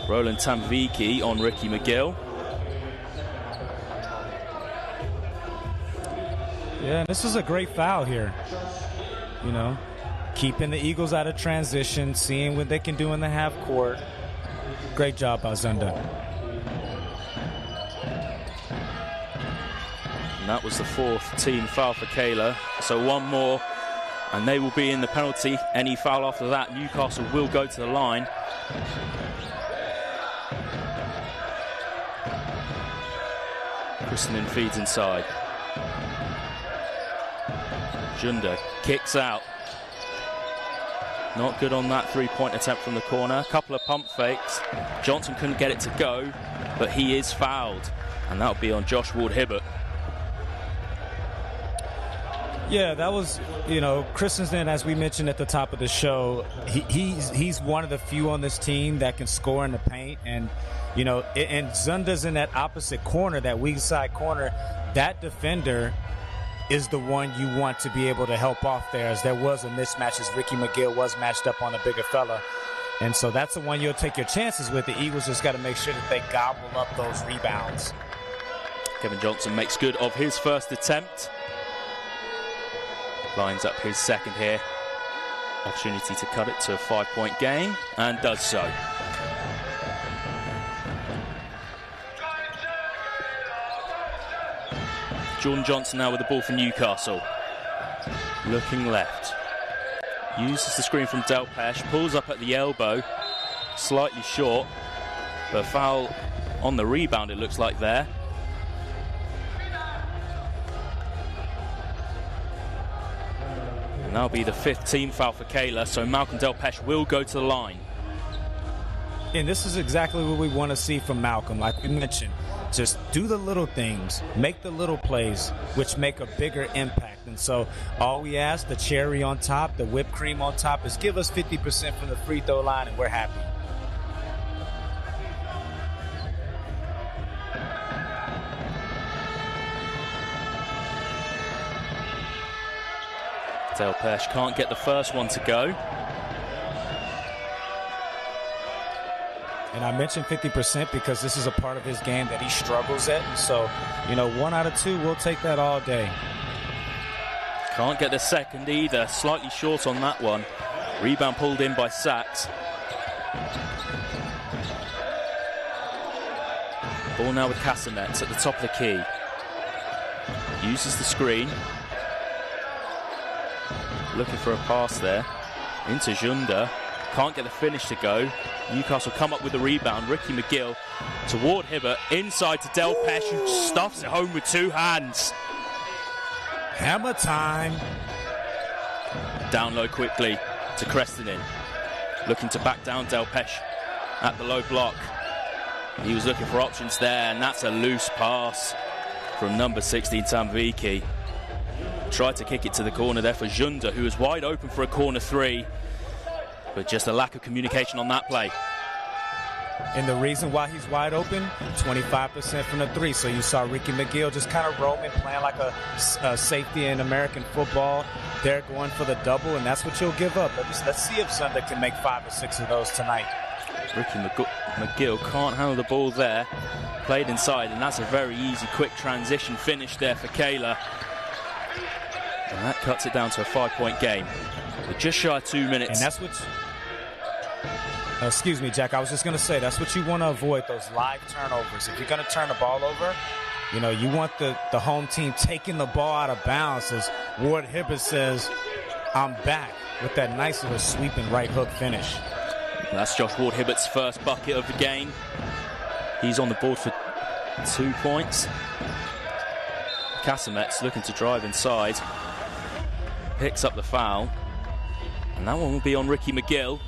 Roland Tamviki, on Ricky McGill. Yeah, this is a great foul here. You know, keeping the Eagles out of transition, seeing what they can do in the half court. Great job by Zunda. And that was the 4th team foul for Keila. So one more, and they will be in the penalty. Any foul after that, Newcastle will go to the line. Cressenden feeds inside. Junda kicks out. Not good on that 3-point attempt from the corner. A couple of pump fakes. Johnson couldn't get it to go, but he is fouled. And that'll be on Josh Ward-Hibbert. Yeah, that was, you know, Christensen, as we mentioned at the top of the show, he's one of the few on this team that can score in the paint. And, you know, and Zunda's in that opposite corner, that weak side corner. That defender is the one you want to be able to help off there, as there was a mismatch as Ricky McGill was matched up on a bigger fella. And so that's the one you'll take your chances with. The Eagles just got to make sure that they gobble up those rebounds. Kevin Johnson makes good of his first attempt. Lines up his second here. Opportunity to cut it to a 5-point game, and does so. Jordan Johnson now with the ball for Newcastle. Looking left. Uses the screen from Delpeche, pulls up at the elbow. Slightly short, but foul on the rebound, it looks like there. And that'll be the 5th team foul for Keila, so Malcolm Delpeche will go to the line. And this is exactly what we want to see from Malcolm. Like we mentioned, just do the little things, make the little plays, which make a bigger impact. And so all we ask, the cherry on top, the whipped cream on top, is give us 50% from the free throw line, and we're happy. Delpesh can't get the first one to go. And I mentioned 50% because this is a part of his game that he struggles at. And so, 1 out of 2, we'll take that all day. Can't get the second either. Slightly short on that one. Rebound pulled in by Sachs. Ball now with Casamets at the top of the key. Uses the screen. Looking for a pass there. Into Junda. Can't get the finish to go. Newcastle come up with the rebound. Ricky McGill toward Hibbert. Inside to Delpesh, who stuffs it home with 2 hands. Hammer time. Down low quickly to Crestinen. Looking to back down Delpesh at the low block. He was looking for options there, and that's a loose pass from number 16, Tamviki. Tried to kick it to the corner there for Junda, who was wide open for a corner 3. But just a lack of communication on that play. And the reason why he's wide open, 25% from the 3. So you saw Ricky McGill just kind of roaming, playing like a safety in American football. They're going for the double, and that's what you'll give up. Let's see if Junda can make 5 or 6 of those tonight. Ricky McGill can't handle the ball there. Played inside, and that's a very easy, quick transition finish there for Keila. And that cuts it down to a 5-point game. We're just shy of 2 minutes. And that's what... excuse me, Jack. I was just going to say, that's what you want to avoid, those live turnovers. If you're going to turn the ball over, you want the home team taking the ball out of bounds. As Ward Hibbert says, I'm back, with that nice little sweeping right hook finish. That's Josh Ward Hibbert's first bucket of the game. He's on the board for 2 points. Casamets looking to drive inside. Picks up the foul. And that one will be on Ricky McGill.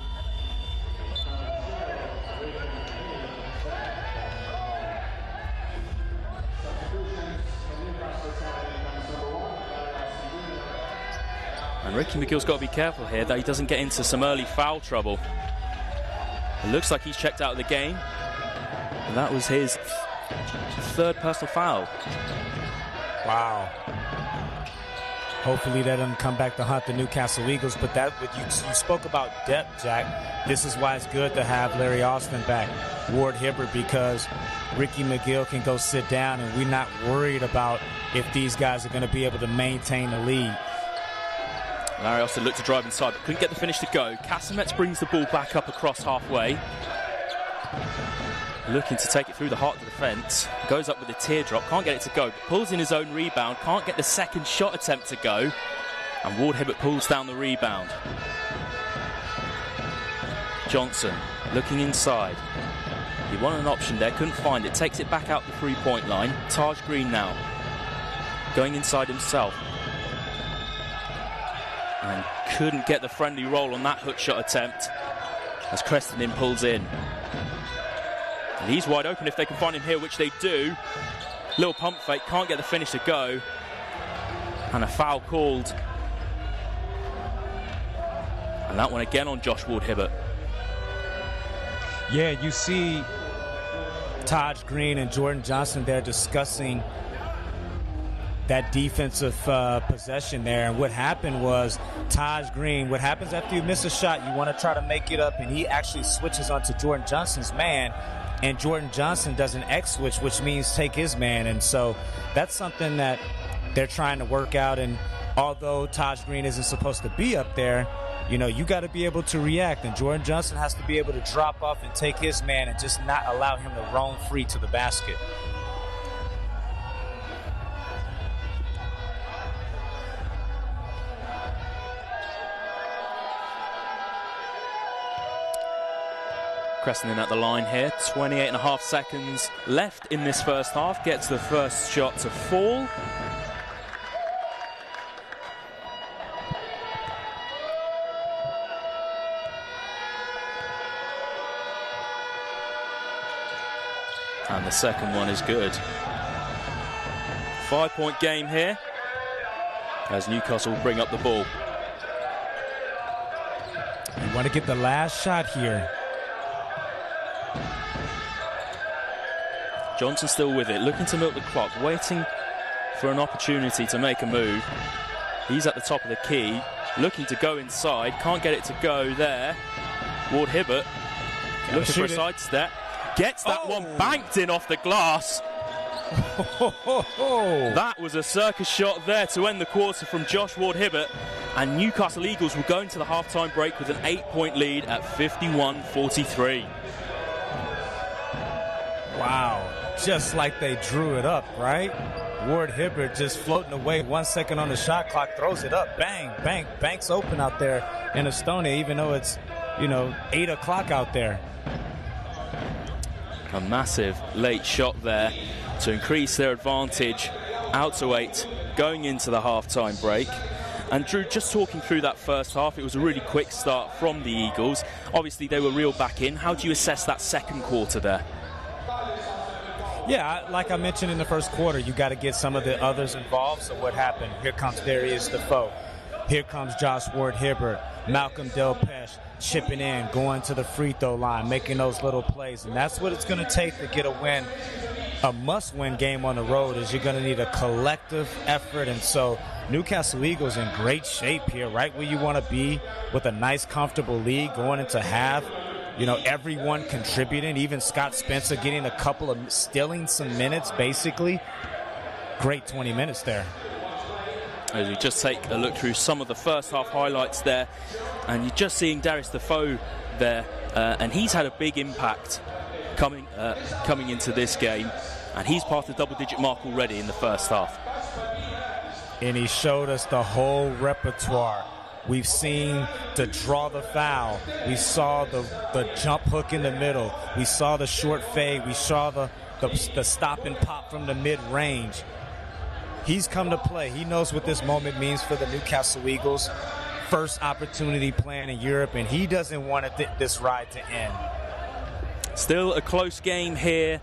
And Ricky McGill's got to be careful here that he doesn't get into some early foul trouble. It looks like he's checked out of the game. And that was his 3rd personal foul. Wow. Hopefully that doesn't come back to hunt the Newcastle Eagles. But you spoke about depth, Jack. This is why it's good to have Larry Austin back, Ward Hibbert, because Ricky McGill can go sit down, and we're not worried about if these guys are going to be able to maintain the lead. Larry Austin looked to drive inside, but couldn't get the finish to go. Casamets brings the ball back up across halfway. Looking to take it through the heart of the defence. Goes up with a teardrop, can't get it to go, but pulls in his own rebound, can't get the second shot attempt to go. And Ward Hibbert pulls down the rebound. Johnson looking inside. He wanted an option there, couldn't find it. Takes it back out the 3-point line. Taj Green now going inside himself. And couldn't get the friendly roll on that hook shot attempt as Crestinen pulls in. And he's wide open if they can find him here, which they do. Little pump fake, can't get the finish to go. And a foul called. And that one again on Josh Ward Hibbert. Yeah, you see Taj Green and Jordan Johnson there discussing that defensive possession there. And what happened was Taj Green, what happens after you miss a shot, you want to try to make it up, and he actually switches onto Jordan Johnson's man, and Jordan Johnson does an X switch, which means take his man. And so that's something that they're trying to work out. And although Taj Green isn't supposed to be up there, you got to be able to react, and Jordan Johnson has to be able to drop off and take his man and just not allow him to roam free to the basket. Crestinen at the line here, 28.5 seconds left in this first half, gets the first shot to fall. And the second one is good. 5-point game here as Newcastle bring up the ball. You want to get the last shot here. Johnson still with it, looking to milk the clock, waiting for an opportunity to make a move. He's at the top of the key. looking to go inside. Can't get it to go there. Ward Hibbert looking for a sidestep. Gets that one banked in off the glass. That was a circus shot there to end the quarter from Josh Ward Hibbert. And Newcastle Eagles will go into the half-time break with an 8-point lead at 51-43. Wow. Just like they drew it up, right? Ward Hibbert just floating away, 1 second on the shot clock, throws it up, bang, bang, banks open out there in Estonia, even though it's, 8 o'clock out there. A massive late shot there to increase their advantage out to 8 going into the half-time break. And Drew, just talking through that first half, it was a really quick start from the Eagles. Obviously, they were reeled back in. How do you assess that second quarter there? Yeah, like I mentioned in the first quarter, you got to get some of the others involved. So what happened? Here comes Darius Defoe. Here comes Josh Ward Hibbert. Malcolm Delpeche chipping in, going to the free throw line, making those little plays. And that's what it's going to take to get a win. A must-win game on the road is you're going to need a collective effort. And so Newcastle Eagles in great shape here, right where you want to be, with a nice, comfortable lead going into half. Everyone contributing, even Scott Spencer getting a couple of, stealing some minutes, basically. Great 20 minutes there. As we just take a look through some of the first half highlights there, and you're just seeing Darius Defoe there, and he's had a big impact coming into this game, and he's past the double-digit mark already in the first half. And he showed us the whole repertoire. We've seen the draw the foul. We saw the jump hook in the middle. We saw the short fade. We saw the stop and pop from the mid-range. He's come to play. He knows what this moment means for the Newcastle Eagles. First opportunity playing in Europe, and he doesn't want this ride to end. Still a close game here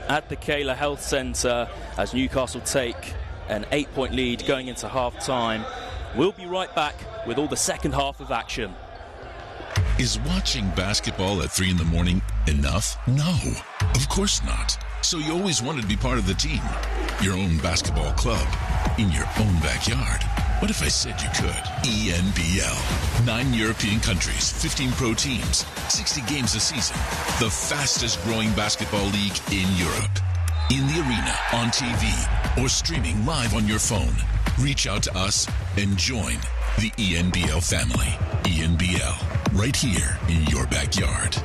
at the Keila Health Centre as Newcastle take an 8-point lead going into half-time. We'll be right back with all the second half of action. Is watching basketball at 3 in the morning enough? No, of course not. So you always wanted to be part of the team. Your own basketball club in your own backyard. What if I said you could? ENBL. 9 European countries, 15 pro teams, 60 games a season. The fastest growing basketball league in Europe. In the arena, on TV, or streaming live on your phone. Reach out to us and join the ENBL family. ENBL, right here in your backyard.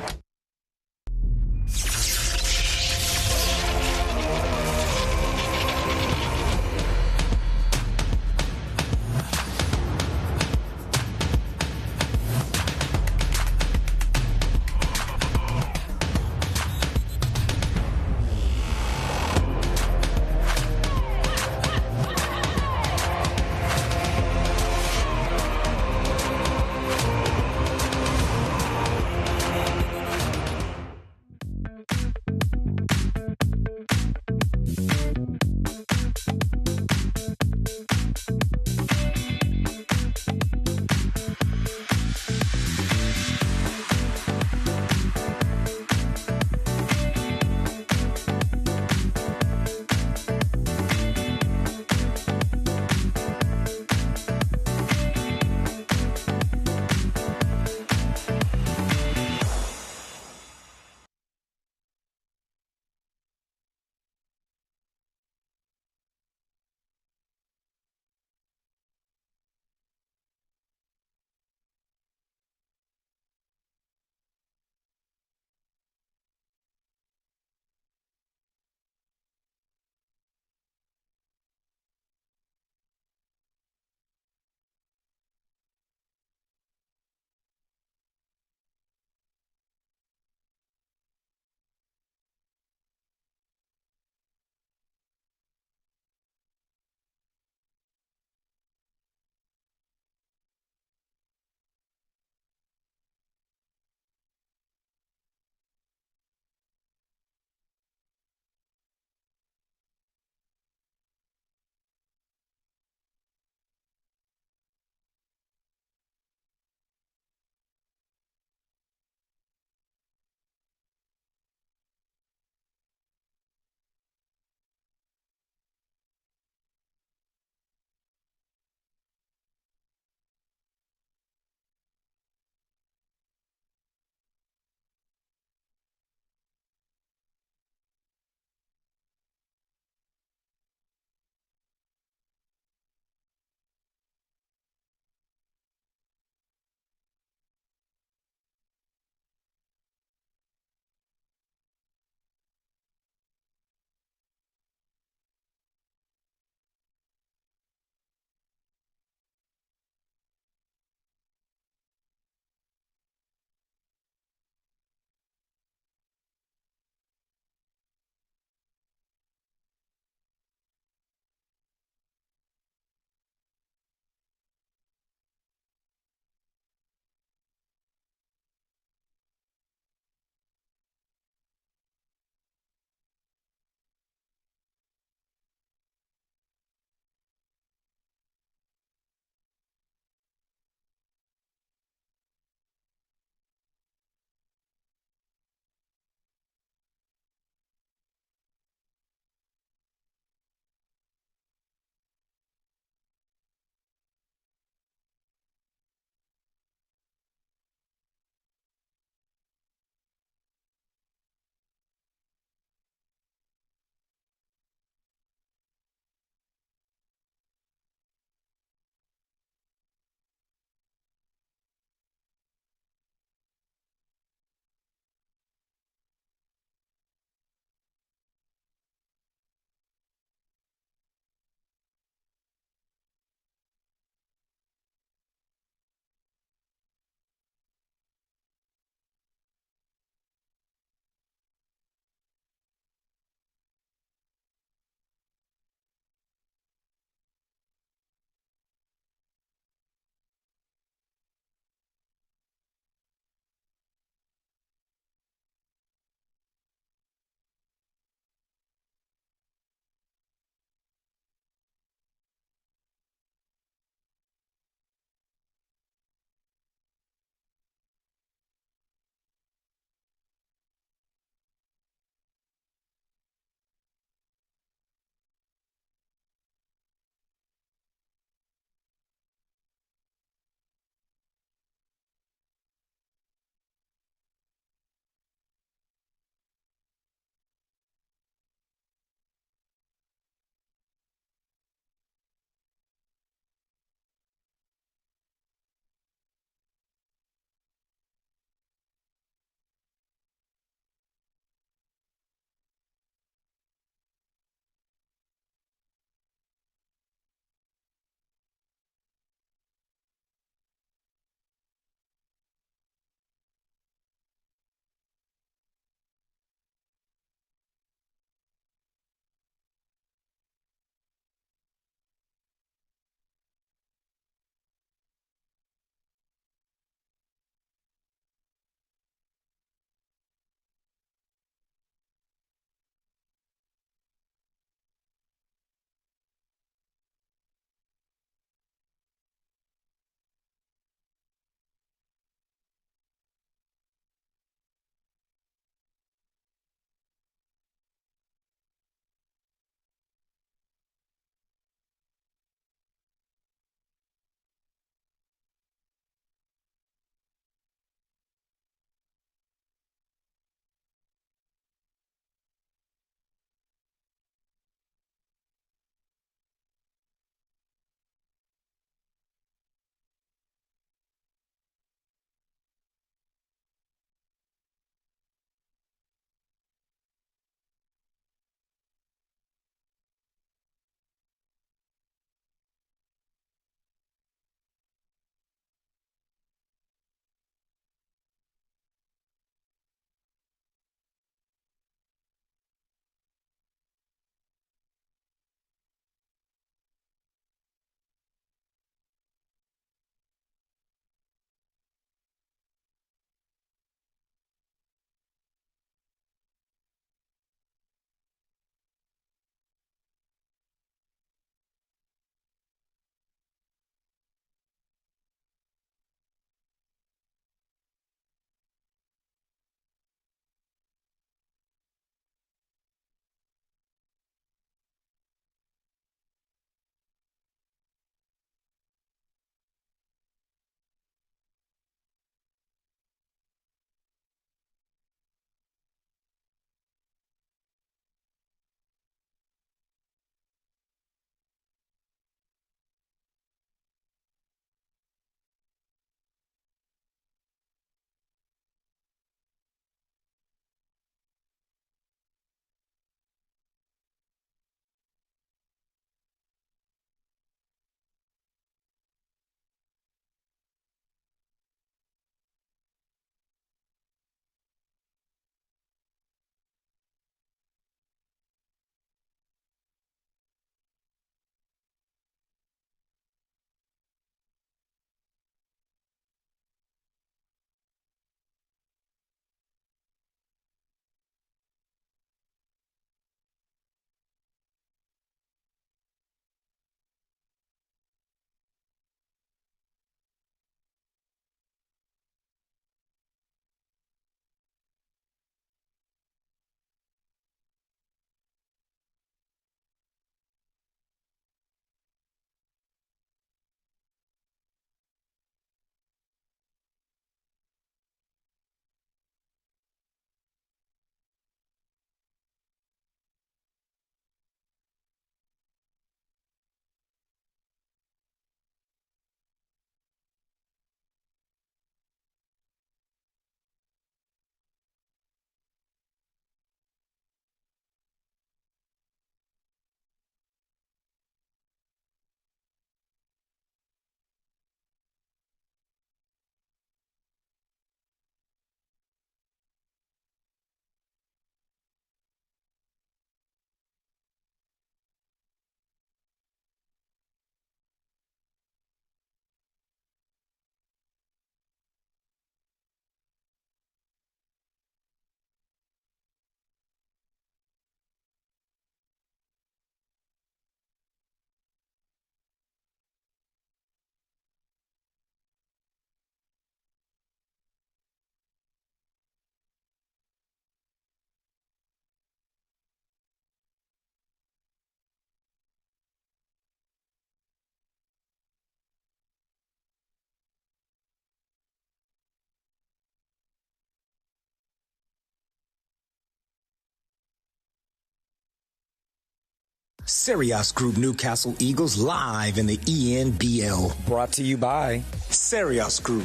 Serios Group Newcastle Eagles live in the ENBL. Brought to you by Serios Group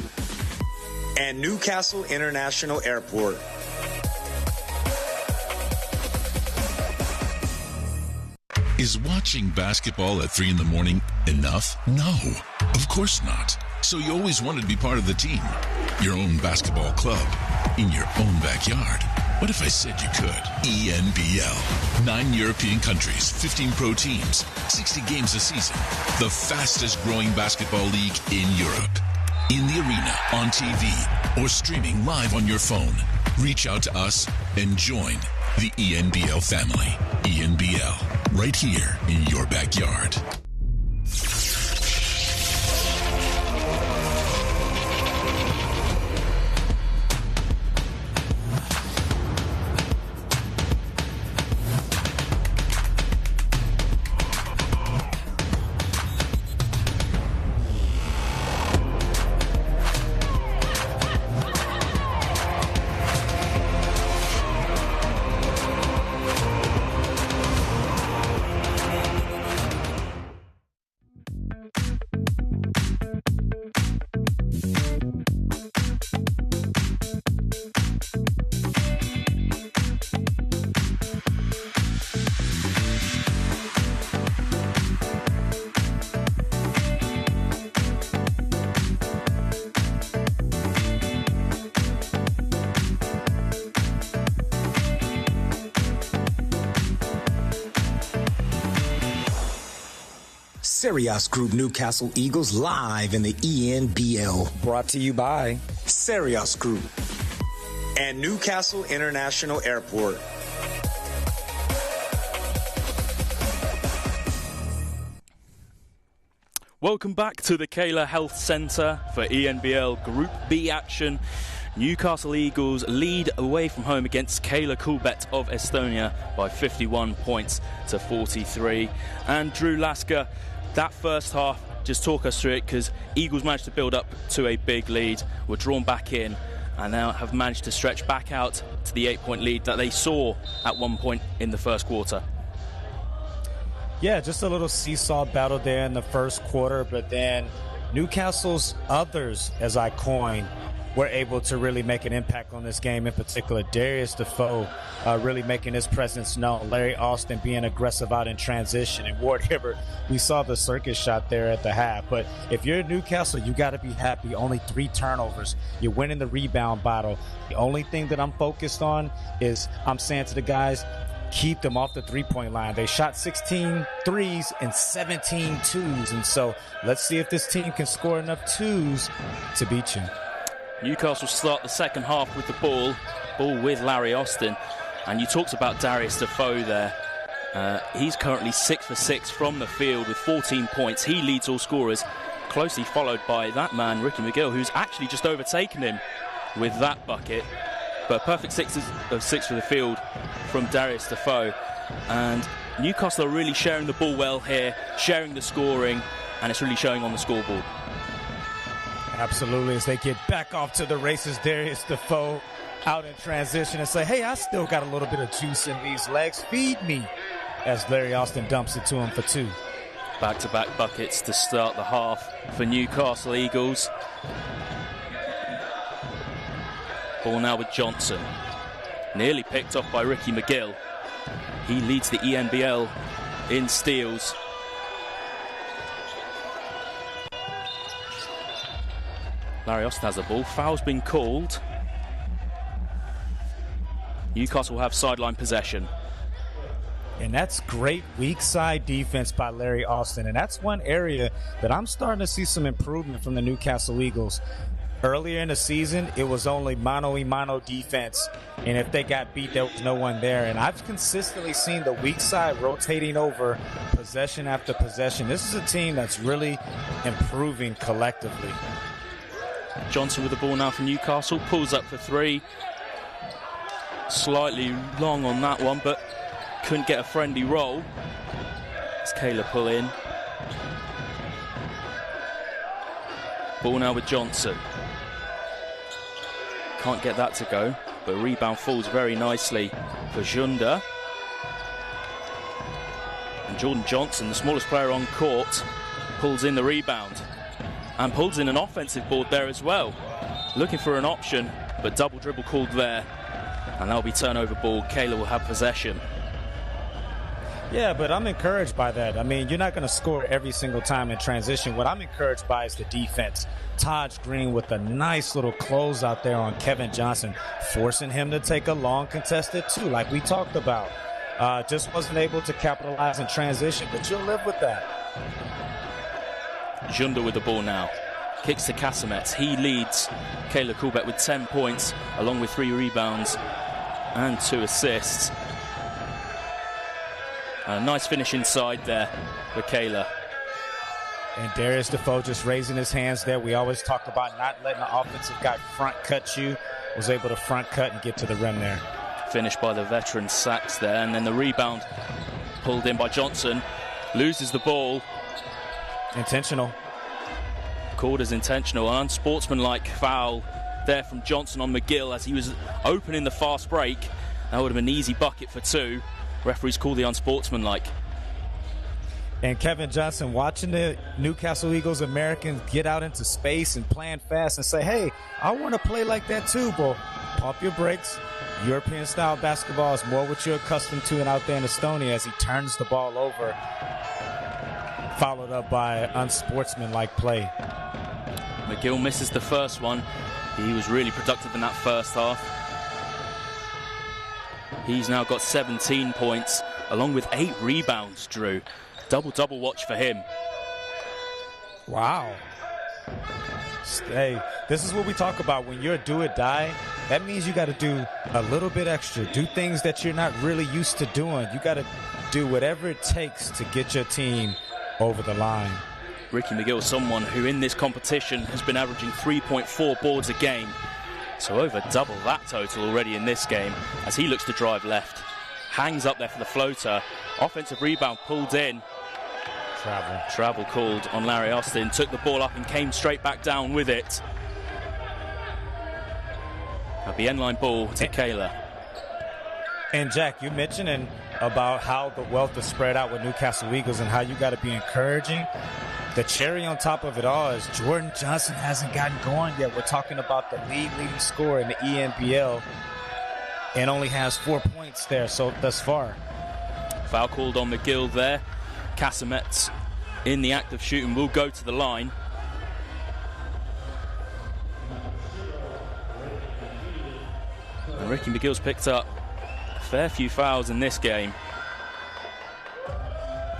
and Newcastle International Airport. Is watching basketball at 3 in the morning enough? No, of course not. So you always wanted to be part of the team. Your own basketball club. In your own backyard. What if I said you could? ENBL. 9 European countries, 15 pro teams, 60 games a season. The fastest growing basketball league in Europe. In the arena, on TV, or streaming live on your phone. Reach out to us and join the ENBL family. ENBL, right here in your backyard. Serios Group Newcastle Eagles live in the ENBL. Brought to you by Serios Group and Newcastle International Airport. Welcome back to the Keila Health Centre for ENBL Group B action. Newcastle Eagles lead away from home against Keila Coolbet of Estonia by 51 points to 43. And Drew Lasker, that first half, just talk us through it, because Eagles managed to build up to a big lead, were drawn back in, and now have managed to stretch back out to the 8-point lead that they saw at one point in the first quarter. Yeah, just a little seesaw battle there in the first quarter, but then Newcastle's others, as I coined, were able to really make an impact on this game. In particular, Darius Defoe really making his presence known. Larry Austin being aggressive out in transition. And Ward Hibbert, we saw the circus shot there at the half. But if you're Newcastle, you got to be happy. Only 3 turnovers. You're winning the rebound battle. The only thing that I'm focused on is I'm saying to the guys, keep them off the three-point line. They shot 16 threes and 17 twos. And so let's see if this team can score enough twos to beat you. Newcastle start the second half with the ball with Larry Austin. And you talked about Darius Defoe there. He's currently 6 for 6 from the field with 14 points. He leads all scorers, closely followed by that man, Ricky McGill, who's actually just overtaken him with that bucket. But perfect 6 of 6 for the field from Darius Defoe. And Newcastle are really sharing the ball well here, sharing the scoring, and it's really showing on the scoreboard. Absolutely, as they get back off to the races, Darius Defoe out in transition and say, hey, I still got a little bit of juice in these legs. Feed me, as Larry Austin dumps it to him for 2. Back-to-back buckets to start the half for Newcastle Eagles. Ball now with Johnson. Nearly picked off by Ricky McGill. He leads the ENBL in steals. Larry Austin has the ball. Foul's been called. Newcastle will have sideline possession. And that's great weak side defense by Larry Austin. And that's one area that I'm starting to see some improvement from the Newcastle Eagles. Earlier in the season, it was only mano-a-mano defense. And if they got beat, there was no one there. And I've consistently seen the weak side rotating over possession after possession. This is a team that's really improving collectively. Johnson with the ball now for Newcastle. Pulls up for 3. Slightly long on that one, but couldn't get a friendly roll. As Keila pull in. Ball now with Johnson. Can't get that to go, but rebound falls very nicely for Junda. And Jordan Johnson, the smallest player on court, pulls in the rebound. And pulls in an offensive board there as well. Looking for an option, but double dribble called there. And that'll be turnover ball. Keila will have possession. Yeah, but I'm encouraged by that. I mean, you're not going to score every single time in transition. What I'm encouraged by is the defense. Taj Green with a nice little close out there on Kevin Johnson, forcing him to take a long contested two, like we talked about. Just wasn't able to capitalize in transition, but you'll live with that. Junda with the ball now. Kicks to Casamets. He leads Keila Coolbet with 10 points, along with 3 rebounds and 2 assists. A nice finish inside there for Keila. And Darius Defoe just raising his hands there. We always talk about not letting the offensive guy front cut you. Was able to front cut and get to the rim there. Finished by the veteran Sachs there. And then the rebound pulled in by Johnson. Loses the ball. Intentional. Called as intentional. An unsportsmanlike foul there from Johnson on McGill as he was opening the fast break. That would have been an easy bucket for 2. Referees call the unsportsmanlike. And Kevin Johnson watching the Newcastle Eagles Americans get out into space and playing fast and say, hey, I want to play like that too, but pump your brakes. European style basketball is more what you're accustomed to out there in Estonia as he turns the ball over. Followed up by unsportsmanlike play. McGill misses the first one. He was really productive in that first half. He's now got 17 points, along with 8 rebounds, Drew. Double watch for him. Wow. Hey, this is what we talk about. When you're a do or die, that means you got to do a little bit extra. Do things that you're not really used to doing. You got to do whatever it takes to get your team over the line. Ricky McGill, someone who in this competition has been averaging 3.4 boards a game. So over double that total already in this game as he looks to drive left. Hangs up there for the floater. Offensive rebound pulled in. Travel called on Larry Austin. Took the ball up and came straight back down with it. At the end line ball to Keila. And Jack, you mentioning about how the wealth is spread out with Newcastle Eagles and how you got to be encouraging. The cherry on top of it all is Jordan Johnson hasn't gotten going yet. We're talking about the leading scorer in the ENBL and only has 4 points there thus far. Foul called on McGill there. Casamets in the act of shooting will go to the line. And Ricky McGill's picked up a fair few fouls in this game.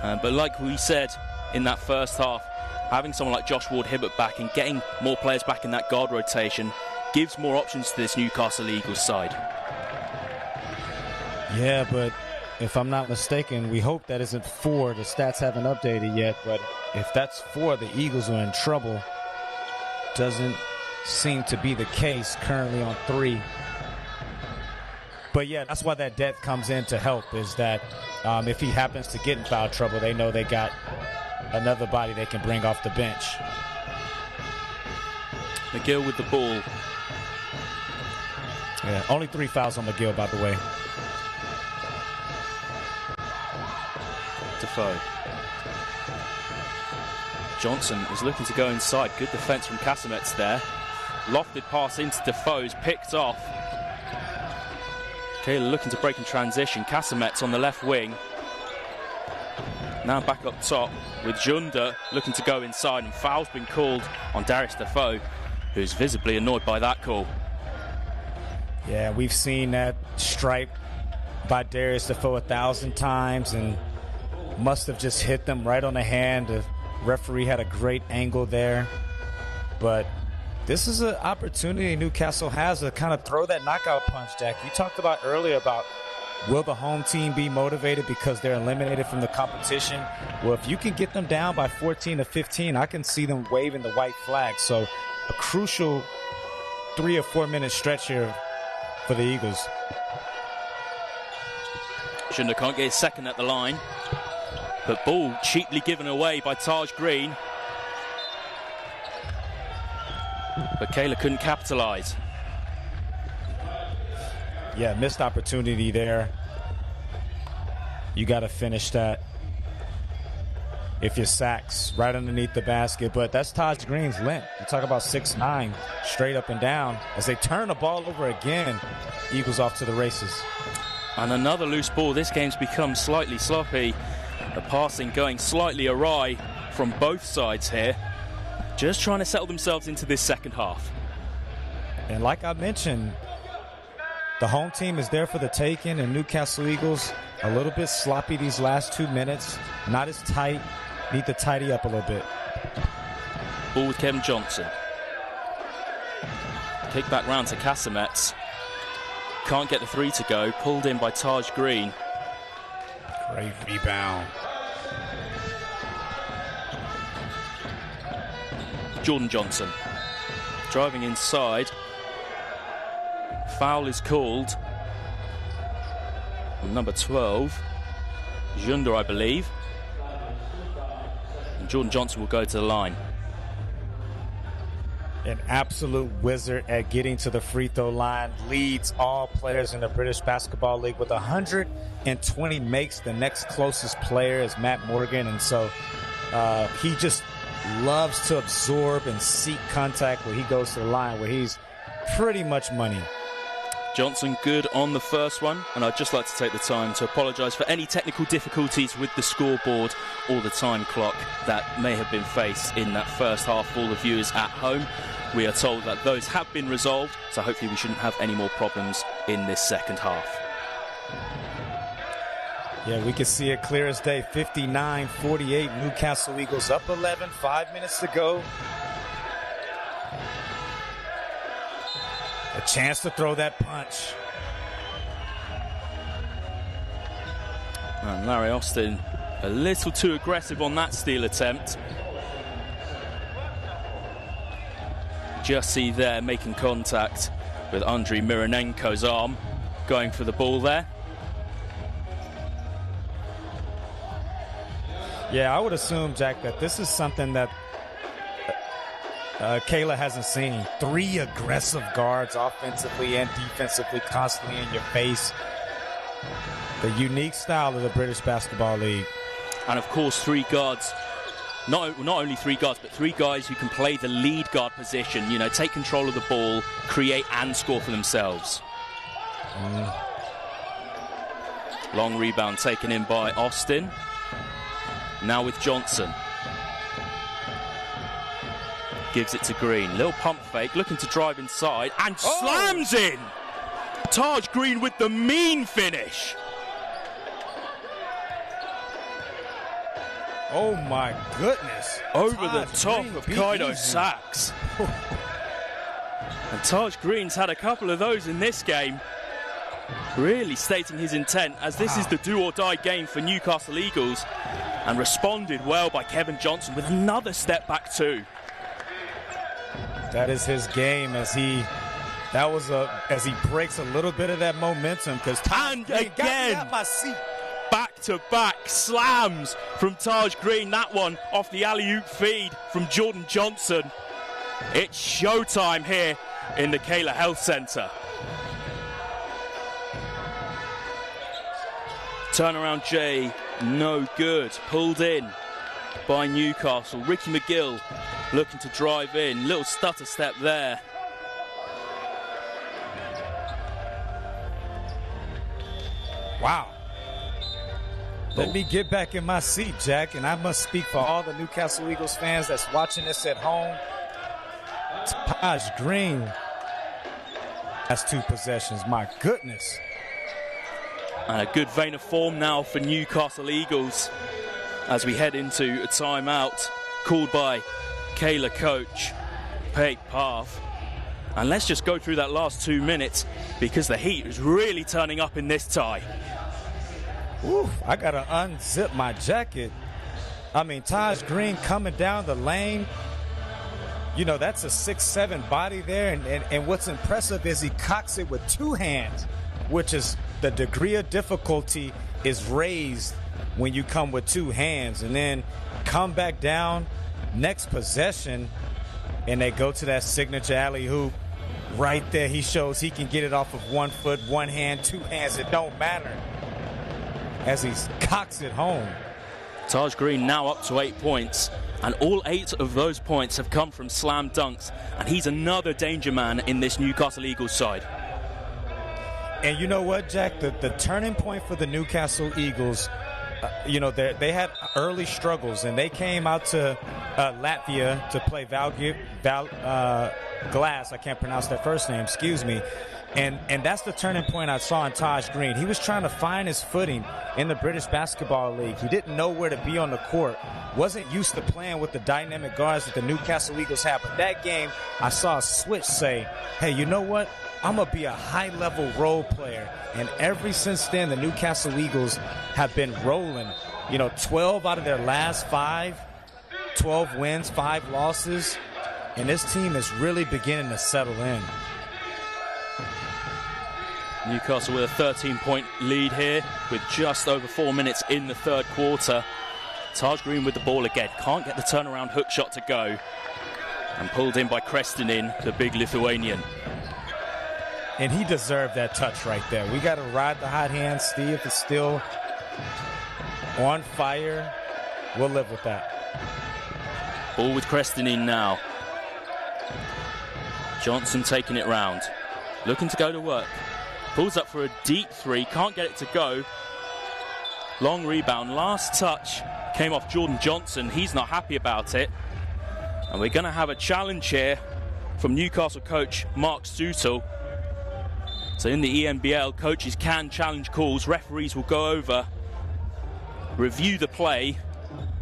But like we said in that first half, having someone like Josh Ward-Hibbert back and getting more players back in that guard rotation gives more options to this Newcastle Eagles side. Yeah, but if I'm not mistaken, we hope that isn't 4. The stats haven't updated yet, but if that's 4, the Eagles are in trouble. Doesn't seem to be the case currently on 3. But yeah, that's why that depth comes in to help, is that if he happens to get in foul trouble, they know they got another body they can bring off the bench. McGill with the ball. Yeah, only 3 fouls on McGill, by the way. Defoe. Johnson is looking to go inside. Good defense from Casamets there. Lofted pass into Defoe's, picked off. Keila looking to break in transition. Casamets on the left wing. Now back up top with Junda looking to go inside, and foul's been called on Darius Defoe, who's visibly annoyed by that call. Yeah, we've seen that stripe by Darius Defoe 1,000 times and must have just hit them right on the hand. The referee had a great angle there. But this is an opportunity Newcastle has to kind of throw that knockout punch, Jack. You talked about earlier about will the home team be motivated because they're eliminated from the competition? Well, if you can get them down by 14 to 15, I can see them waving the white flag. So a crucial 3 or 4 minute stretch here for the Eagles. Junda can't get his second at the line. But ball cheaply given away by Taj Green. But Keila couldn't capitalise. Yeah, missed opportunity there. You got to finish that. if your sack's right underneath the basket. But that's Taj Green's length. You talk about 6'9", straight up and down. As they turn the ball over again, Eagles off to the races. And another loose ball. This game's become slightly sloppy. The passing going slightly awry from both sides here. Just trying to settle themselves into this second half. And like I mentioned, the home team is there for the taking, and Newcastle Eagles a little bit sloppy these last 2 minutes. Not as tight. Need to tidy up a little bit. Ball with Kevin Johnson. Kick back round to Casamets. Can't get the three to go. Pulled in by Taj Green. Great rebound. Jordan Johnson driving inside. Foul is called on number 12, Junda, I believe. And Jordan Johnson will go to the line. An absolute wizard at getting to the free throw line. Leads all players in the British Basketball League with 120 makes. The next closest player is Matt Morgan. And so he just loves to absorb and seek contact where he goes to the line, where he's pretty much money. Johnson good on the first one, and I'd just like to take the time to apologise for any technical difficulties with the scoreboard or the time clock that may have been faced in that first half for all the viewers at home. We are told that those have been resolved, so hopefully we shouldn't have any more problems in this second half. Yeah, we can see it clear as day. 59-48, Newcastle Eagles up 11, 5 minutes to go. A chance to throw that punch. And Larry Austin a little too aggressive on that steal attempt. Just see there making contact with Andriy Mironenko's arm, going for the ball there. Yeah, I would assume, Jack, that this is something that Keila hasn't seen. 3 aggressive guards offensively and defensively, constantly in your face. The unique style of the British Basketball League. And of course 3 guards, not only 3 guards, but 3 guys who can play the lead guard position, you know, take control of the ball, create and score for themselves. Long rebound taken in by Austin. Now with Johnson. Gives it to Green. Little pump fake, looking to drive inside and slams in! Taj Green with the mean finish. Oh my goodness. Over the top of Kaido Sachs. And Taj Green's had a couple of those in this game. Really stating his intent, as this is the do-or-die game for Newcastle Eagles. And responded well by Kevin Johnson with another step back too. That is his game, as he breaks a little bit of that momentum, because and again back-to-back slams from Taj Green. That one off the alley-oop feed from Jordan Johnson. It's showtime here in the Keila Health Centre. Turnaround J, no good. Pulled in by Newcastle. Ricky McGill looking to drive in. Little stutter step there. Wow. Let me get back in my seat, Jack, and I must speak for all the Newcastle Eagles fans that's watching this at home. Taj Green has 2 possessions. My goodness. And a good vein of form now for Newcastle Eagles as we head into a timeout called by Keila coach Pate Path. And let's just go through that last 2 minutes, because the heat is really turning up in this tie. Ooh, I gotta unzip my jacket. I mean, Taj Green coming down the lane. You know, that's a 6'7" body there, and what's impressive is he cocks it with 2 hands, which is the degree of difficulty is raised when you come with 2 hands, and then come back down next possession, and they go to that signature alley-oop. Right there, he shows he can get it off of 1 foot, 1 hand, 2 hands. It don't matter, as he cocks it home. Taj Green now up to 8 points, and all 8 of those points have come from slam dunks, and he's another danger man in this Newcastle Eagles side. And you know what, Jack? The turning point for the Newcastle Eagles, they had early struggles, and they came out to Latvia to play Glass. I can't pronounce that first name, excuse me. And that's the turning point I saw in Taj Green. He was trying to find his footing in the British Basketball League. He didn't know where to be on the court. Wasn't used to playing with the dynamic guards that the Newcastle Eagles have. But that game, I saw a switch say, hey, you know what? I'm going to be a high-level role player. And ever since then, the Newcastle Eagles have been rolling. 12 out of their last 5, 12 wins, 5 losses. And this team is really beginning to settle in. Newcastle with a 13-point lead here with just over 4 minutes in the third quarter. Taj Green with the ball again. Can't get the turnaround hook shot to go. And pulled in by Krestinin, the big Lithuanian. And he deserved that touch right there. We got to ride the hot hand. Steve is still on fire. We'll live with that. Ball with Krestinin now. Johnson taking it round. Looking to go to work. Pulls up for a deep 3. Can't get it to go. Long rebound. Last touch came off Jordan Johnson. He's not happy about it. And we're going to have a challenge here from Newcastle coach Mark Sutel. So in the ENBL, coaches can challenge calls. Referees will go over, review the play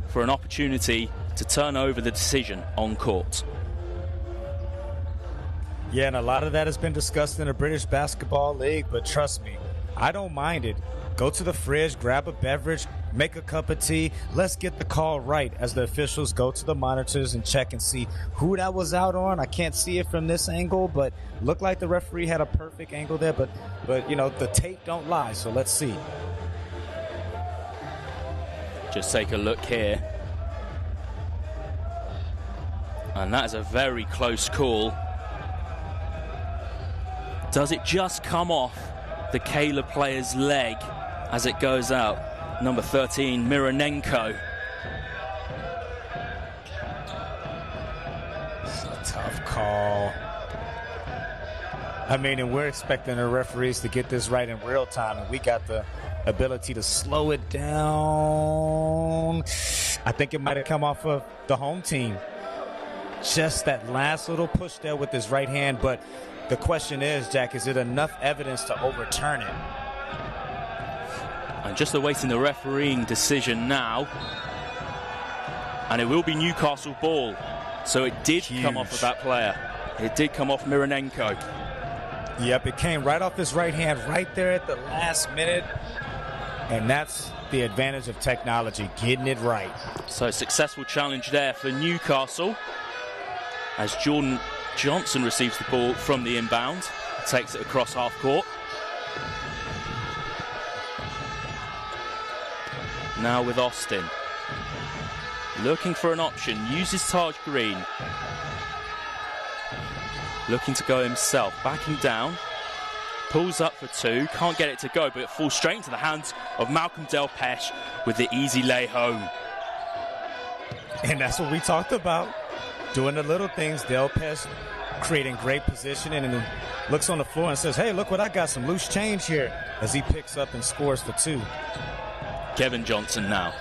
for an opportunity to turn over the decision on court. Yeah, and a lot of that has been discussed in the British Basketball League, but trust me, I don't mind it. Go to the fridge, grab a beverage, make a cup of tea. Let's get the call right as the officials go to the monitors and check and see who that was out on. I can't see it from this angle, but looked like the referee had a perfect angle there. But the tape don't lie, so let's see. Just take a look here. And that is a very close call. Does it just come off the Keila player's leg as it goes out? Number 13, Mironenko. It's a tough call. I mean, and we're expecting the referees to get this right in real time, and we got the ability to slow it down. I think it might have come off of the home team. Just that last little push there with his right hand, but the question is, Jack, is it enough evidence to overturn it? And just awaiting the refereeing decision now. And it will be Newcastle ball. So it did come off of that player. It did come off Mironenko. Yep, it came right off his right hand right there at the last minute. And that's the advantage of technology, getting it right. So successful challenge there for Newcastle. As Jordan Johnson receives the ball from the inbound, takes it across half court. Now with Austin. Looking for an option, uses Taj Green. Looking to go himself, backing down. Pulls up for 2, can't get it to go, but it falls straight into the hands of Malcolm Delpesh with the easy lay home. And that's what we talked about. Doing the little things, Delpesh creating great positioning, and then looks on the floor and says, hey, look what I got, some loose change here, as he picks up and scores for 2. Kevin Johnson now.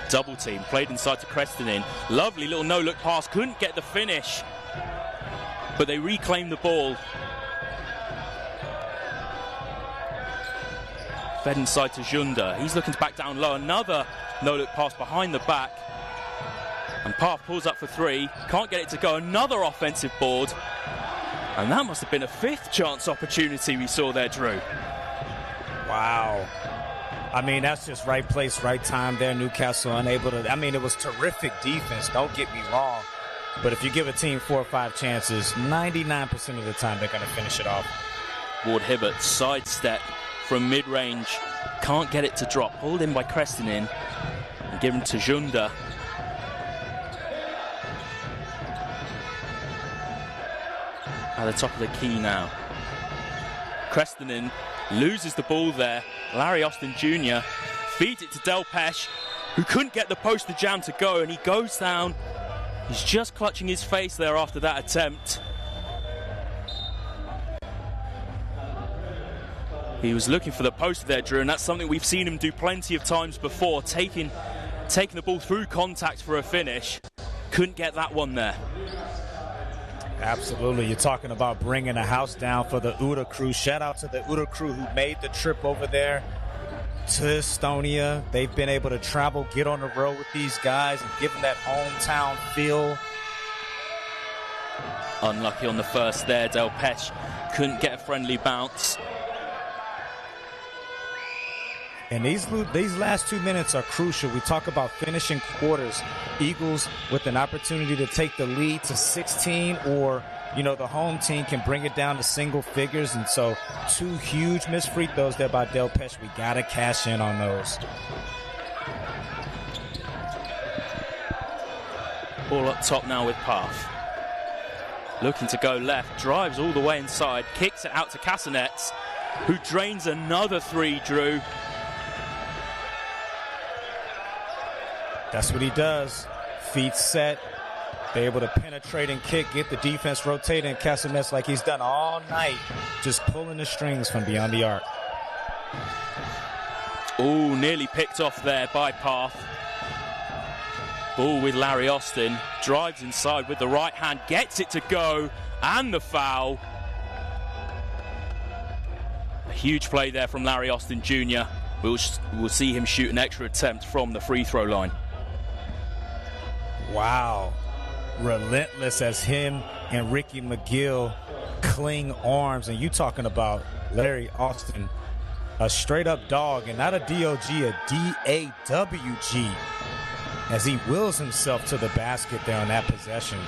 Double team, played inside to Krestinin. Lovely little no-look pass, couldn't get the finish, but they reclaim the ball. Fed inside to Junda. He's looking to back down low. Another no-look pass behind the back. And Parth pulls up for 3. Can't get it to go. Another offensive board. And that must have been a 5th chance opportunity we saw there, Drew. Wow. I mean, that's just right place, right time there. Newcastle unable to. I mean, it was terrific defense. Don't get me wrong. But if you give a team 4 or 5 chances, 99% of the time they're going to finish it off. Ward Hibbert, sidestep from mid-range. Can't get it to drop. Pulled in by Krestinin and given to Junda. At the top of the key now. Krestinin loses the ball there. Larry Austin Jr. feeds it to Delpesh. who couldn't get the poster jam to go, and he goes down. He's just clutching his face there after that attempt. He was looking for the poster there, Drew, and that's something we've seen him do plenty of times before, taking the ball through contact for a finish. Couldn't get that one there. Absolutely. You're talking about bringing a house down for the UTA crew. Shout out to the UTA crew who made the trip over there to Estonia. They've been able to travel, get on the road with these guys, and give them that hometown feel. Unlucky on the first there. Del Pesh couldn't get a friendly bounce. And these last 2 minutes are crucial. We talk about finishing quarters. Eagles with an opportunity to take the lead to 16, or, the home team can bring it down to single figures. And so 2 huge missed free throws there by Del Pesh. We got to cash in on those. Ball up top now with Path. Looking to go left, drives all the way inside, kicks it out to Casanets, who drains another 3, Drew. That's what he does. Feet set. They're able to penetrate and kick, get the defense rotating. Casanets, like he's done all night, just pulling the strings from beyond the arc. Oh, nearly picked off there by Path. Ball with Larry Austin. Drives inside with the right hand, gets it to go, and the foul. A huge play there from Larry Austin Jr. We'll see him shoot an extra attempt from the free throw line. Wow. Relentless as him and Ricky McGill cling arms. And you talking about Larry Austin, a straight up dog, and not a D-O-G, a D-A-W-G, as he wills himself to the basket there on that possession.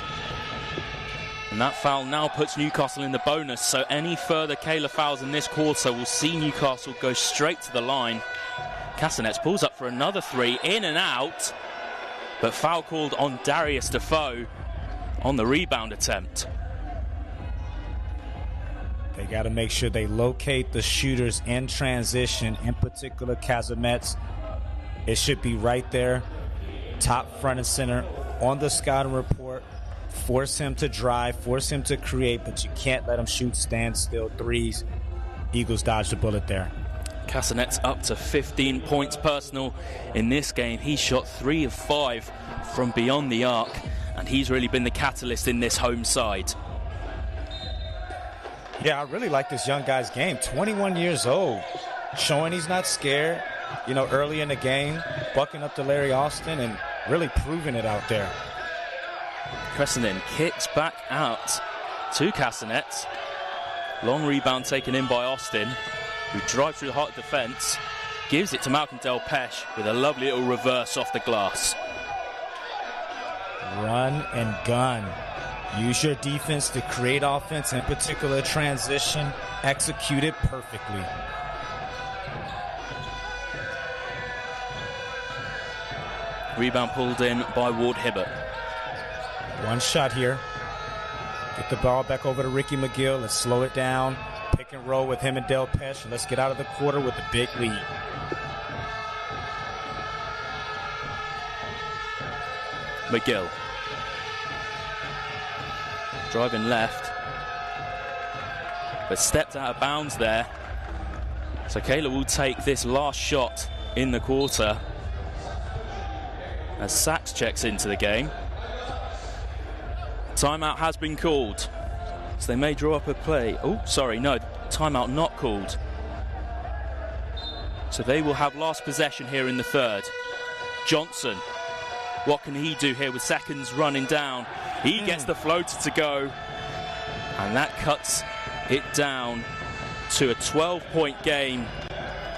And that foul now puts Newcastle in the bonus, so any further Keila fouls in this quarter will see Newcastle go straight to the line. Casanets pulls up for another 3, in and out, but foul called on Darius Defoe on the rebound attempt. They got to make sure they locate the shooters in transition, in particular Casanets. It should be right there, top, front, and center on the scouting report. Force him to drive, force him to create, but you can't let him shoot standstill threes. Eagles dodged the bullet there. Casanets up to 15 points personal in this game. He shot 3 of 5 from beyond the arc, and he's really been the catalyst in this home side. Yeah, I really like this young guy's game. 21 years old, showing he's not scared, early in the game, bucking up to Larry Austin and really proving it out there. Cressenden kicks back out to Casanets. Long rebound taken in by Austin, who drives through the hot defense, gives it to Malcolm Del Pesh with a lovely little reverse off the glass. Run and gun. Use your defense to create offense, in particular transition. Execute it perfectly. Rebound pulled in by Ward Hibbert. One shot here. Get the ball back over to Ricky McGill. Let's slow it down. Pick and roll with him and Del Pesh. Let's get out of the quarter with a big lead. McGill. Driving left, but stepped out of bounds there. So Keila will take this last shot in the quarter as Sachs checks into the game. Timeout has been called, so they may draw up a play. Oh, sorry, no, timeout not called. So they will have last possession here in the third. Johnson, what can he do here with seconds running down? He gets the floater to go, and that cuts it down to a 12-point game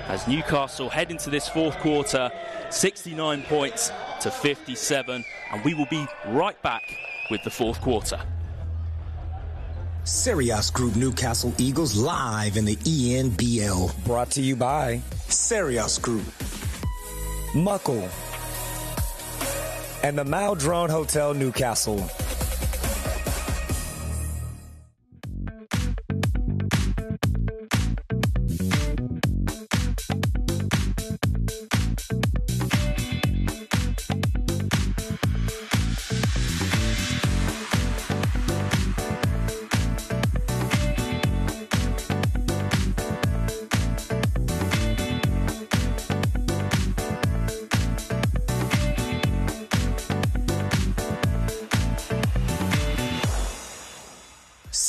as Newcastle head into this fourth quarter, 69 points to 57, and we will be right back with the fourth quarter. Serios Group Newcastle Eagles live in the ENBL. Brought to you by Serios Group, Muckle, and the Maldron Hotel Newcastle.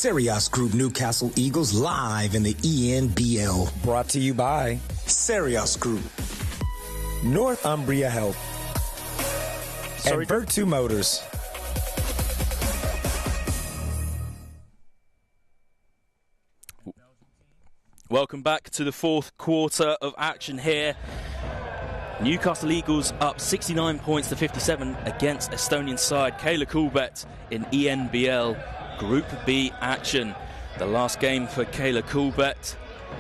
Serios Group Newcastle Eagles live in the ENBL. Brought to you by Serios Group, Northumbria Health, and Virtu Motors. Welcome back to the fourth quarter of action here. Newcastle Eagles up 69 points to 57 against Estonian side Keila Coolbet in ENBL Group B action. The last game for Keila Coolbet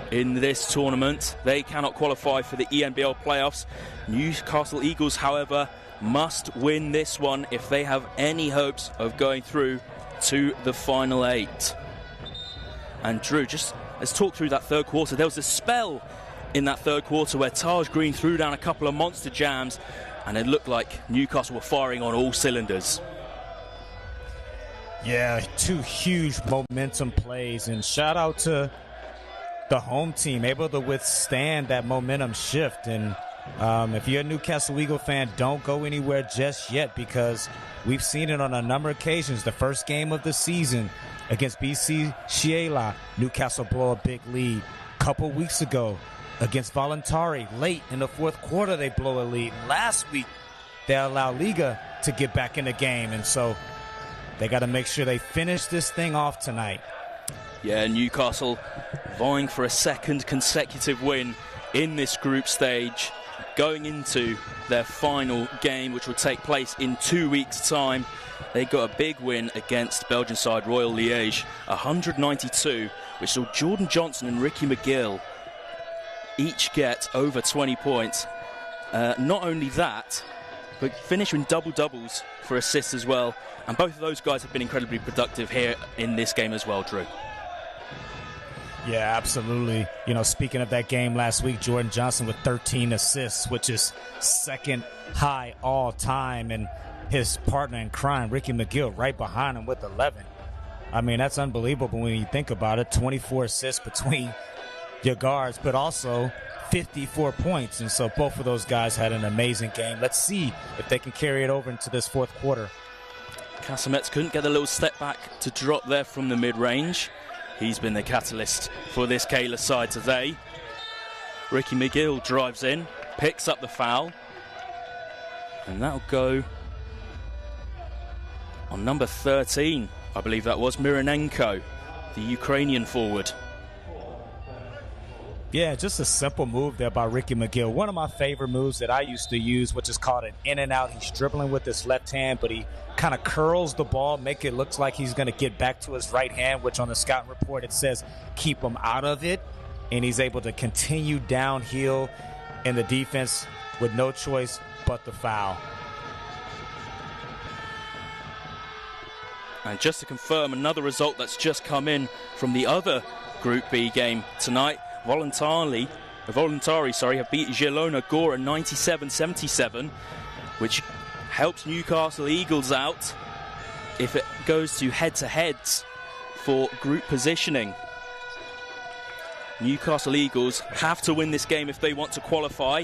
in this tournament. They cannot qualify for the ENBL playoffs. Newcastle Eagles, however, must win this one if they have any hopes of going through to the final eight. And Drew, just let's talk through that third quarter. There was a spell in that third quarter where Taj Green threw down a couple of monster jams and it looked like Newcastle were firing on all cylinders. Yeah, two huge momentum plays, and shout out to the home team, able to withstand that momentum shift. And if you're a Newcastle Eagle fan, don't go anywhere just yet, because we've seen it on a number of occasions. The first game of the season against BC Keila, Newcastle blow a big lead. A couple weeks ago against Voluntari, late in the fourth quarter, they blow a lead. And last week, they allow Liga to get back in the game. And so they got to make sure they finish this thing off tonight. Yeah, Newcastle vying for a second consecutive win in this group stage, going into their final game, which will take place in 2 weeks' time. They got a big win against Belgian side Royal Liège, 192, which saw Jordan Johnson and Ricky McGill each get over 20 points. Not only that, but finishing double-doubles for assists as well. And both of those guys have been incredibly productive here in this game as well, Drew. Yeah, absolutely. You know, speaking of that game last week, Jordan Johnson with 13 assists, which is second high all time. And his partner in crime, Ricky McGill, right behind him with 11. I mean, that's unbelievable when you think about it. 24 assists between your guards, but also 54 points. And so both of those guys had an amazing game. Let's see if they can carry it over into this fourth quarter. Casamets couldn't get a little step back to drop there from the mid-range. He's been the catalyst for this Keila side today. Ricky McGill drives in, picks up the foul, and that'll go on number 13, I believe that was, Mironenko, the Ukrainian forward. Yeah, just a simple move there by Ricky McGill. One of my favorite moves that I used to use, which is called an in and out. He's dribbling with his left hand, but he kind of curls the ball, make it look like he's going to get back to his right hand, which on the scouting report it says keep him out of it. And he's able to continue downhill in the defense with no choice but the foul. And just to confirm another result that's just come in from the other Group B game tonight, Voluntari have beat Zielona Góra 97-77, which helps Newcastle Eagles out if it goes to head-to-heads for group positioning. Newcastle Eagles have to win this game if they want to qualify.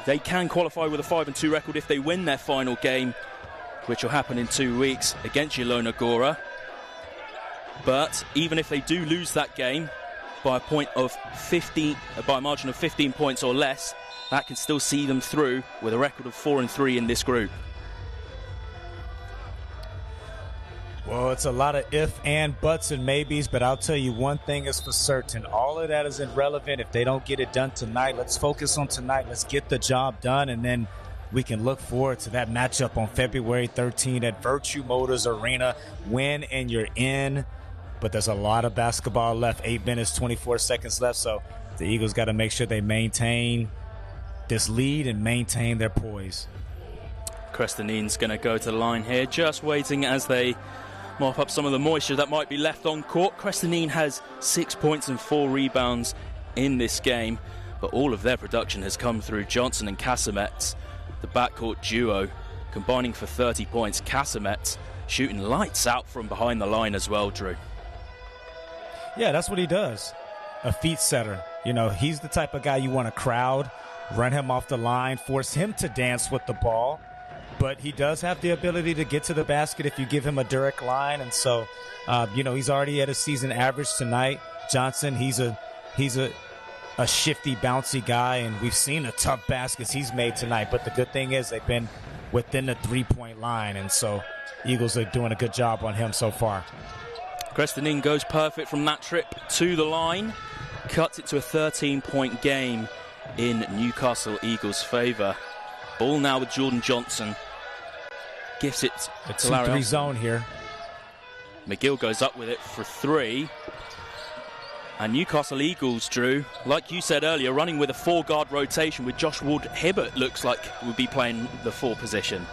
They can qualify with a 5-2 record if they win their final game, which will happen in 2 weeks against Zielona Góra. But even if they do lose that game by a margin of 15 points or less, that can still see them through with a record of 4-3 in this group. Well, it's a lot of if and buts and maybes, but I'll tell you one thing is for certain. All of that is irrelevant if they don't get it done tonight. Let's focus on tonight. Let's get the job done, and then we can look forward to that matchup on February 13 at Virtu Motors Arena. Win and you're in. But there's a lot of basketball left. 8 minutes, 24 seconds left. So the Eagles got to make sure they maintain this lead and maintain their poise. Crestonine's going to go to the line here, just waiting as they mop up some of the moisture that might be left on court. Crestonine has 6 points and 4 rebounds in this game, but all of their production has come through Johnson and Casamets, the backcourt duo, combining for 30 points. Casamets shooting lights out from behind the line as well, Drew. Yeah, that's what he does. A feet setter. You know, he's the type of guy you want to crowd, run him off the line, force him to dance with the ball. but he does have the ability to get to the basket if you give him a direct line. And so, he's already at a season average tonight. Johnson, he's a shifty, bouncy guy, and we've seen the tough baskets he's made tonight. But the good thing is they've been within the three-point line, and so Eagles are doing a good job on him so far. Crestinin goes perfect from that trip to the line, cuts it to a 13-point game in Newcastle Eagles' favour. Ball now with Jordan Johnson. Gifts it to Larry. 2-3 zone here. McGill goes up with it for three. And Newcastle Eagles, Drew, like you said earlier, running with a four-guard rotation with Josh Ward-Hibbert, looks like will be playing the four position.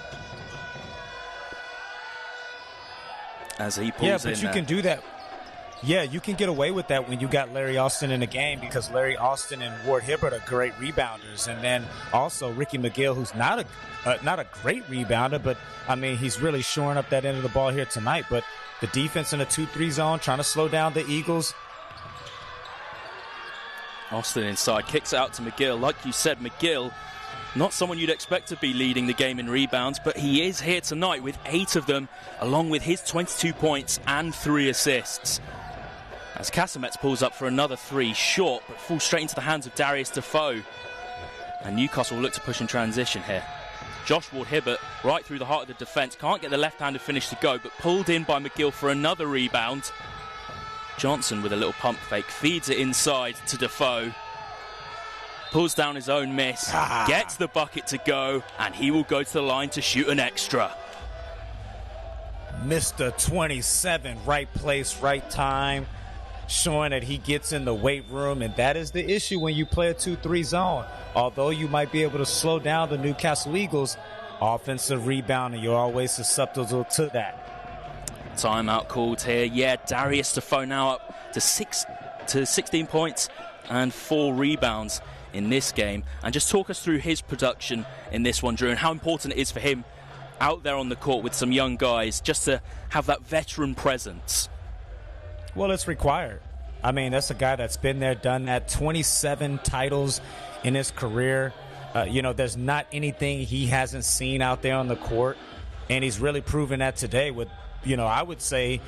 As he pulls in. Yeah, but you can do that. Yeah, you can get away with that when you got Larry Austin in the game, because Larry Austin and Ward-Hibbert are great rebounders. And then also Ricky McGill, who's not a great rebounder, but, I mean, he's really shoring up that end of the ball here tonight. But the defense in a 2-3 zone, trying to slow down the Eagles. Austin inside, kicks it out to McGill. Like you said, McGill, not someone you'd expect to be leading the game in rebounds, but he is here tonight with 8 of them, along with his 22 points and 3 assists. As Casamets pulls up for another 3, short, but falls straight into the hands of Darius Defoe. And Newcastle will look to push in transition here. Josh Ward-Hibbert right through the heart of the defence, can't get the left-handed finish to go, but pulled in by McGill for another rebound. Johnson with a little pump fake, feeds it inside to Defoe. Pulls down his own miss, gets the bucket to go, and he will go to the line to shoot an extra. Mr. 27, right place, right time, showing that he gets in the weight room, and that is the issue when you play a 2-3 zone. Although you might be able to slow down the Newcastle Eagles, offensive rebounding, you're always susceptible to that. Timeout called here. Yeah, Darius Defoe now up to 16 points and 4 rebounds in this game. And just talk us through his production in this one, Drew, and how important it is for him out there on the court with some young guys just to have that veteran presence. Well, it's required. I mean, that's a guy that's been there, done that, 27 titles in his career. There's not anything he hasn't seen out there on the court, and he's really proven that today with, I would say,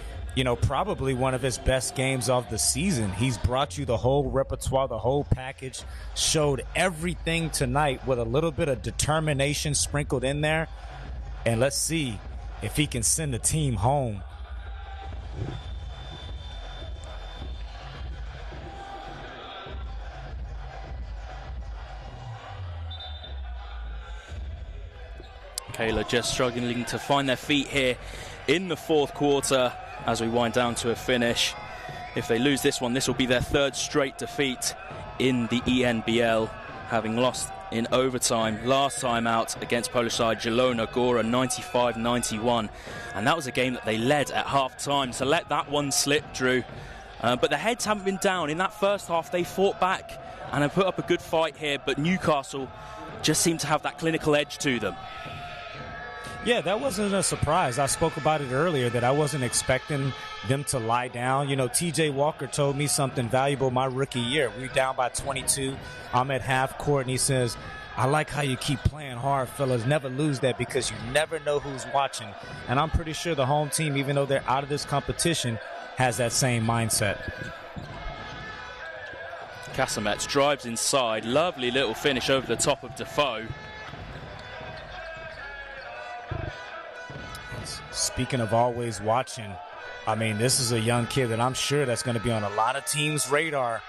probably one of his best games of the season. He's brought you the whole repertoire, the whole package, showed everything tonight with a little bit of determination sprinkled in there. And let's see if he can send the team home. Keila just struggling to find their feet here in the fourth quarter as we wind down to a finish. If they lose this one, this will be their 3rd straight defeat in the ENBL, having lost in overtime last time out against Polish side Zielona Góra 95-91, and that was a game that they led at half-time, so let that one slip, Drew. But the heads haven't been down. In that first half they fought back and have put up a good fight here, but Newcastle just seem to have that clinical edge to them. Yeah, that wasn't a surprise. I spoke about it earlier that I wasn't expecting them to lie down. TJ Walker told me something valuable my rookie year. We were down by 22. I'm at half court, and he says, I like how you keep playing hard, fellas. Never lose that because you never know who's watching. And I'm pretty sure the home team, even though they're out of this competition, has that same mindset. Casamets drives inside. Lovely little finish over the top of Defoe. Speaking of always watching, I mean, this is a young kid that I'm sure that's going to be on a lot of teams' radar.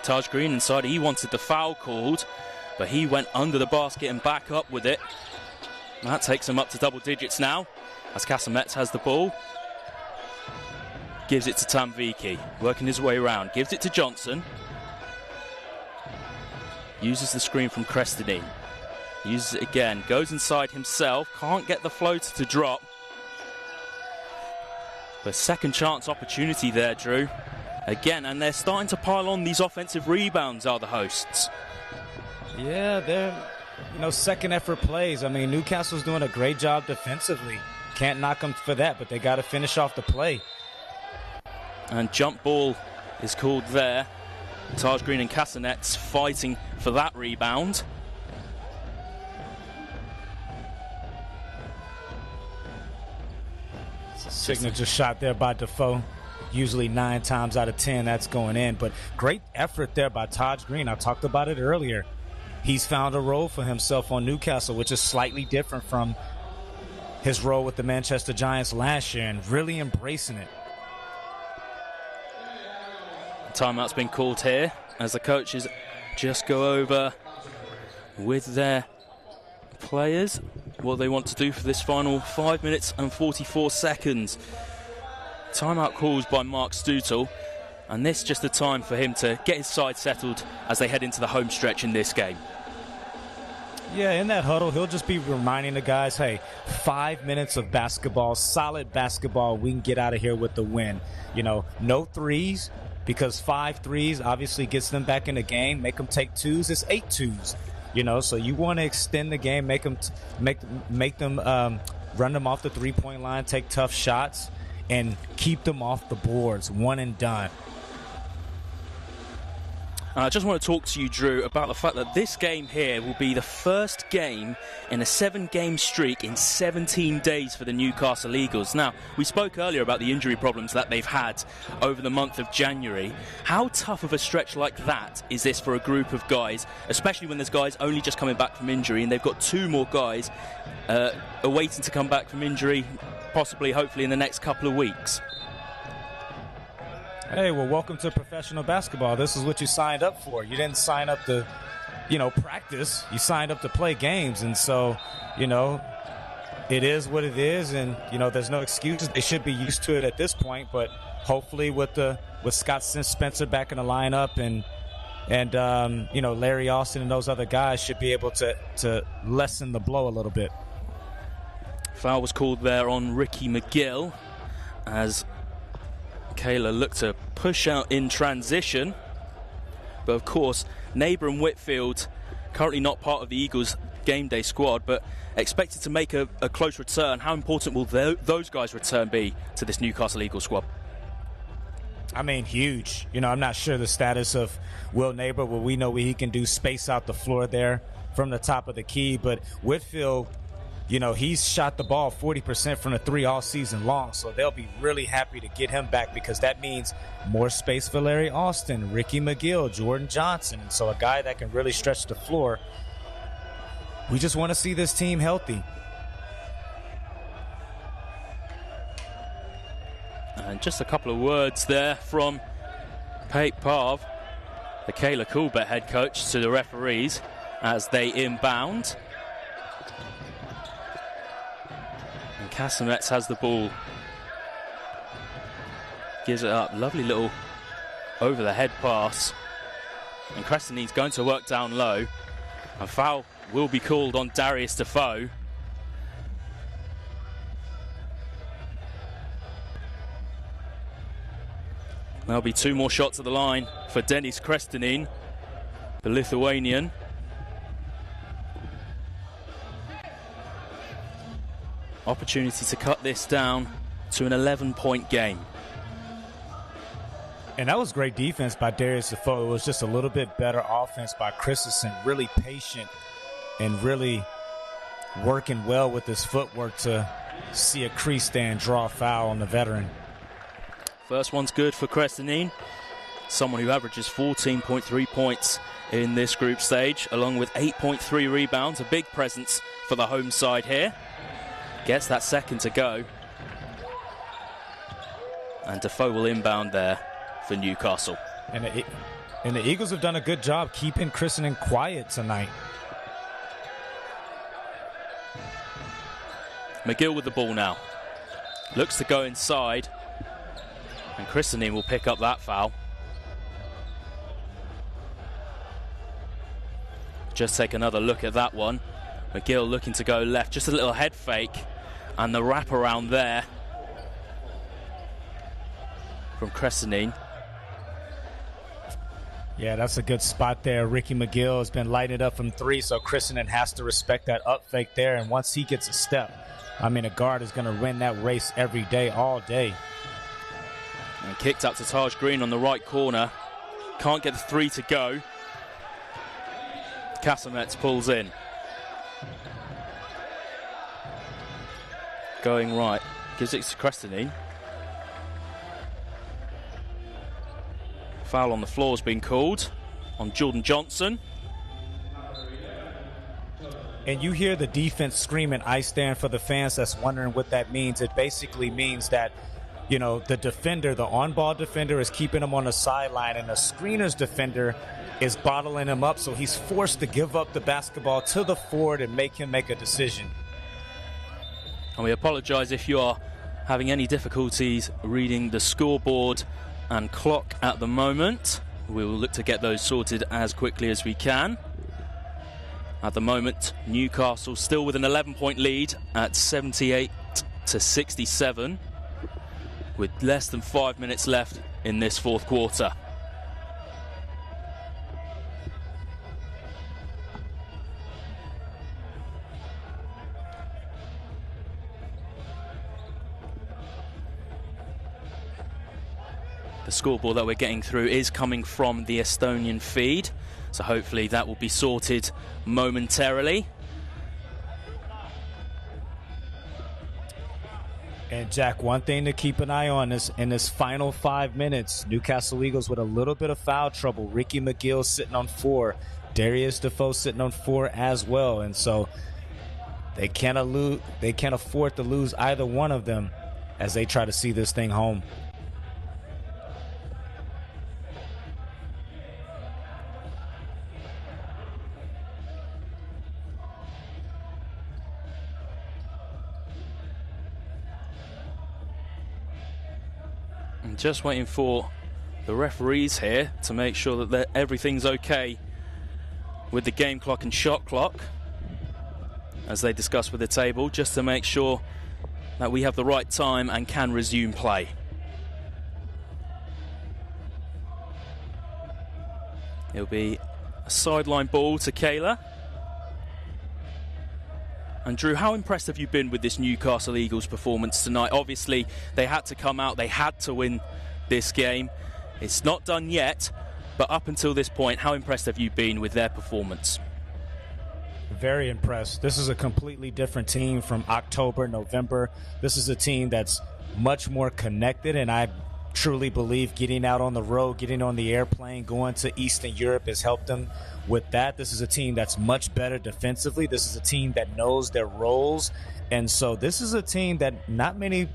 Taj Green inside, he wanted the foul called, but he went under the basket and back up with it. That takes him up to double digits now, as Casamets has the ball. Gives it to Tamviki, working his way around. Gives it to Johnson. Uses the screen from Crestinin. Uses it again, goes inside himself, can't get the floater to drop. But second chance opportunity there, Drew. Again, and they're starting to pile on these offensive rebounds, are the hosts. Yeah, they're, second effort plays. I mean, Newcastle's doing a great job defensively. Can't knock them for that, but they got to finish off the play. And jump ball is called there. Taj Green and Casamets fighting for that rebound. Signature shot there by Defoe. Usually 9 times out of 10 that's going in. But great effort there by Taj Green. I talked about it earlier. He's found a role for himself on Newcastle, which is slightly different from his role with the Manchester Giants last year, and really embracing it. Timeout's been called here as the coaches just go over with their players what they want to do for this final 5 minutes and 44 seconds. Timeout calls by Mark Stuttle, and this just the time for him to get his side settled as they head into the home stretch in this game. Yeah, in that huddle, he'll just be reminding the guys, hey, 5 minutes of basketball, solid basketball, we can get out of here with the win. You know, no threes, because 5 threes obviously gets them back in the game. Make them take twos, it's 8 twos. You know, so you want to extend the game, make them run them off the three-point line, take tough shots, and keep them off the boards, one and done. I just want to talk to you, Drew, about the fact that this game here will be the first game in a 7-game streak in 17 days for the Newcastle Eagles. Now, we spoke earlier about the injury problems that they've had over the month of January. How tough of a stretch like that is this for a group of guys, especially when there's guys only just coming back from injury, and they've got 2 more guys awaiting to come back from injury, possibly, hopefully, in the next couple of weeks? Hey, well, welcome to professional basketball. This is what you signed up for. You didn't sign up to, practice. You signed up to play games. And so, it is what it is. And, there's no excuses. They should be used to it at this point. But hopefully with Scott Spencer back in the lineup and Larry Austin and those other guys should be able to lessen the blow a little bit. Foul was called there on Ricky McGill as Keila looked to push out in transition, but of course Neighbour and Whitfield currently not part of the Eagles game day squad, but expected to make a close return. How important will those guys' return be to this Newcastle Eagles squad? I mean, huge. I'm not sure the status of Will Neighbour, but we know what he can do, space out the floor there from the top of the key. But Whitfield, he's shot the ball 40% from the 3 all season long, so they'll be really happy to get him back because that means more space for Larry Austin, Ricky McGill, Jordan Johnson, and so a guy that can really stretch the floor. We just want to see this team healthy. And just a couple of words there from Pate Parv, the Keila Coolbet head coach, to the referees as they inbound. Casamets has the ball, gives it up, lovely little over the head pass, and Crestonine's going to work down low. A foul will be called on Darius Defoe. There'll be 2 more shots at the line for Denis Crestonine, the Lithuanian. Opportunity to cut this down to an 11-point game. And that was great defense by Darius Defoe. It was just a little bit better offense by Christensen. Really patient and really working well with his footwork to see a crease there and draw a foul on the veteran. First one's good for Crestonine, someone who averages 14.3 points in this group stage, along with 8.3 rebounds. A big presence for the home side here. Gets that second to go. And Defoe will inbound there for Newcastle. And the Eagles have done a good job keeping Christensen quiet tonight. McGill with the ball now. Looks to go inside. And Christensen will pick up that foul. Just take another look at that one. McGill looking to go left. Just a little head fake. And the wrap around there from Crestoniine. Yeah, that's a good spot there. Ricky McGill has been lighting it up from 3, so Crestoniine has to respect that up fake there. And once he gets a step, a guard is going to win that race every day, all day. And kicked out to Taj Green on the right corner. Can't get the 3 to go. Casamets pulls in. Going right. gives it to Crestany. Foul on the floor has been called on Jordan Johnson. And you hear the defense screaming, "I stand," for the fans that's wondering what that means. It basically means that, you know, the defender, the on-ball defender, is keeping him on the sideline, and the screener's defender is bottling him up, so he's forced to give up the basketball to the forward and make him make a decision. And we apologise if you are having any difficulties reading the scoreboard and clock at the moment. We will look to get those sorted as quickly as we can. At the moment, Newcastle still with an 11-point lead at 78-67, with less than 5 minutes left in this fourth quarter. The scoreboard that we're getting through is coming from the Estonian feed, so hopefully that will be sorted momentarily. And Jack, one thing to keep an eye on is in this final 5 minutes, Newcastle Eagles with a little bit of foul trouble. Ricky McGill sitting on 4, Darius Defoe sitting on 4 as well, and so they can't afford to lose either one of them as they try to see this thing home. Just waiting for the referees here to make sure that everything's okay with the game clock and shot clock as they discuss with the table, just to make sure that we have the right time and can resume play. It'll be a sideline ball to Keila. And Drew, how impressed have you been with this Newcastle Eagles performance tonight? Obviously, they had to come out, they had to win this game. It's not done yet, but up until this point, how impressed have you been with their performance? Very impressed. This is a completely different team from October, November. This is a team that's much more connected, and I truly believe getting out on the road, getting on the airplane, going to Eastern Europe has helped them with that. This is a team that's much better defensively. This is a team that knows their roles. And so this is a team that not many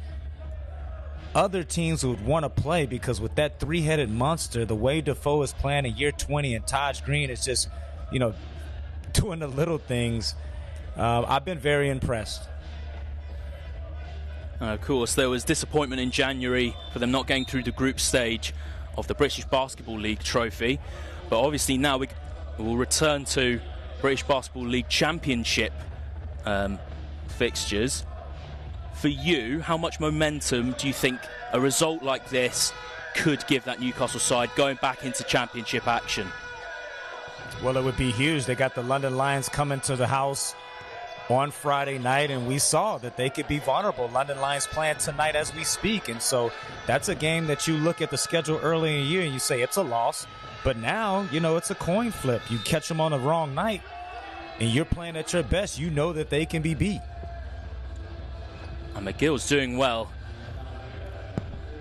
other teams would want to play, because with that three-headed monster, the way Defoe is playing in year 20 and Taj Green is just, you know, doing the little things. I've been very impressed. Of course, there was disappointment in January for them not getting through the group stage of the British Basketball League trophy. But obviously now we will return to British Basketball League Championship fixtures. For you, how much momentum do you think a result like this could give that Newcastle side going back into championship action? Well, it would be huge. They got the London Lions coming to the house on Friday night, and we saw that they could be vulnerable. London Lions playing tonight as we speak, and so that's a game that you look at the schedule early in the year and you say it's a loss, but now, you know, it's a coin flip. You catch them on the wrong night and you're playing at your best, you know that they can be beat. And McGill's doing well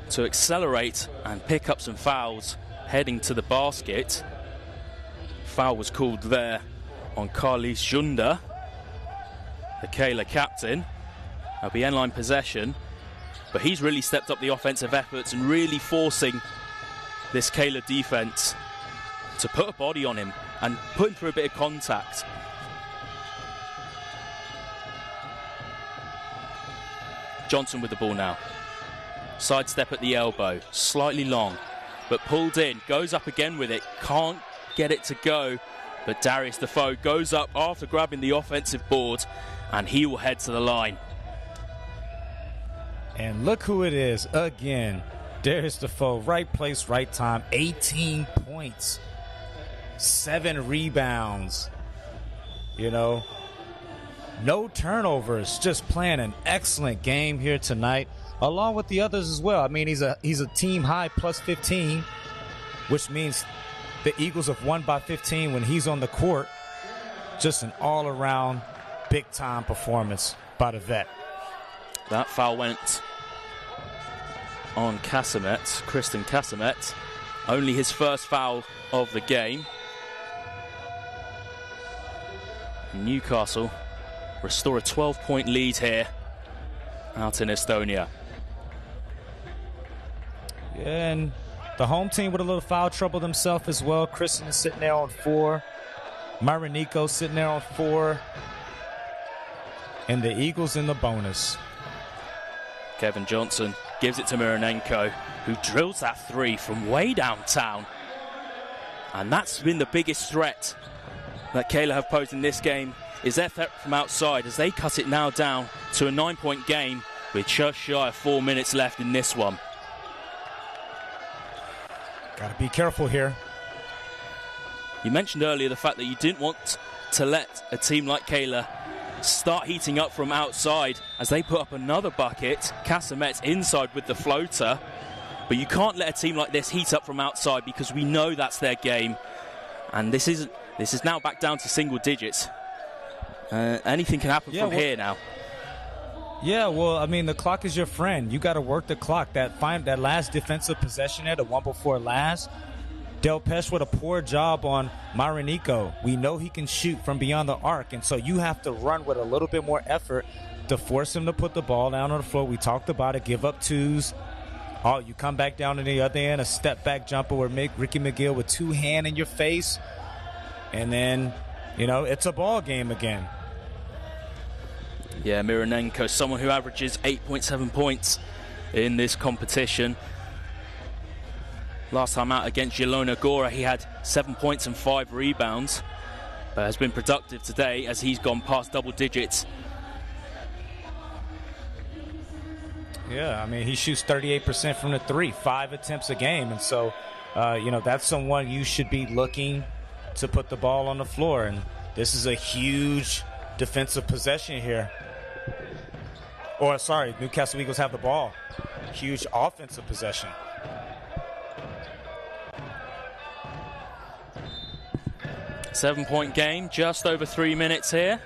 to accelerate and pick up some fouls heading to the basket. Foul was called there on Carlis Junda, the Keila captain. That'll be end-line possession, but he's really stepped up the offensive efforts and really forcing this Keila defense to put a body on him and put him through a bit of contact. Johnson with the ball now. Sidestep at the elbow, slightly long, but pulled in, goes up again with it, can't get it to go, but Darius Defoe goes up after grabbing the offensive board, and he will head to the line. And look who it is again. Darius Defoe, right place, right time. 18 points, 7 rebounds. You know, no turnovers, just playing an excellent game here tonight, along with the others as well. I mean, he's a team high plus 15, which means the Eagles have won by 15 when he's on the court. Just an all-around big-time performance by the vet. That foul went on Kristen Casamet. Only his first foul of the game. Newcastle restore a 12-point lead here out in Estonia. Yeah, and the home team with a little foul trouble themselves as well. Kristen is sitting there on 4. Mariniko sitting there on 4. And the Eagles in the bonus. Kevin Johnson gives it to Mironenko, who drills that 3 from way downtown. And that's been the biggest threat that Keila have posed in this game, is their threat from outside, as they cut it now down to a 9-point game with just shy of 4 minutes left in this one. Got to be careful here. You mentioned earlier the fact that you didn't want to let a team like Keila start heating up from outside, as they put up another bucket. Casamet's inside with the floater. But you can't let a team like this heat up from outside, because we know that's their game. And this is now back down to single digits. Anything can happen from here now. Yeah, well, I mean, the clock is your friend. You got to work the clock. That last defensive possession there, the one before last, Del Pesh with a poor job on Mariniko. We know he can shoot from beyond the arc, and so you have to run with a little bit more effort to force him to put the ball down on the floor. We talked about it, give up 2s. Oh, you come back down to the other end, a step-back jumper where Ricky McGill with 2 hands in your face, and then, it's a ball game again. Yeah, Mironenko, someone who averages 8.7 points in this competition. Last time out against Jelona Gora, he had 7 points and 5 rebounds, but has been productive today as he's gone past double digits. Yeah, I mean, he shoots 38% from the 3, 5 attempts a game. And so, that's someone you should be looking to put the ball on the floor. And this is a huge defensive possession here. Or, sorry, Newcastle Eagles have the ball. Huge offensive possession. Seven-point game, just over 3 minutes here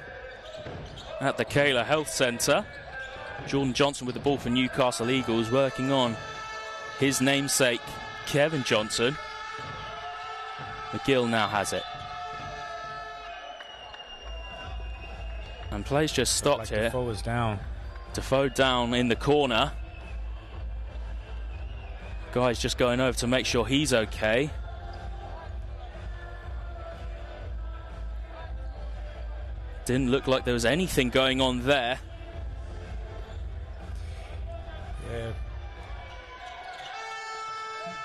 at the Keila Health Centre. Jordan Johnson with the ball for Newcastle Eagles, working on his namesake, Kevin Johnson. McGill now has it. And play's just stopped here. Defoe is down. Defoe down in the corner. Guy's just going over to make sure he's okay. Didn't look like there was anything going on there. Yeah.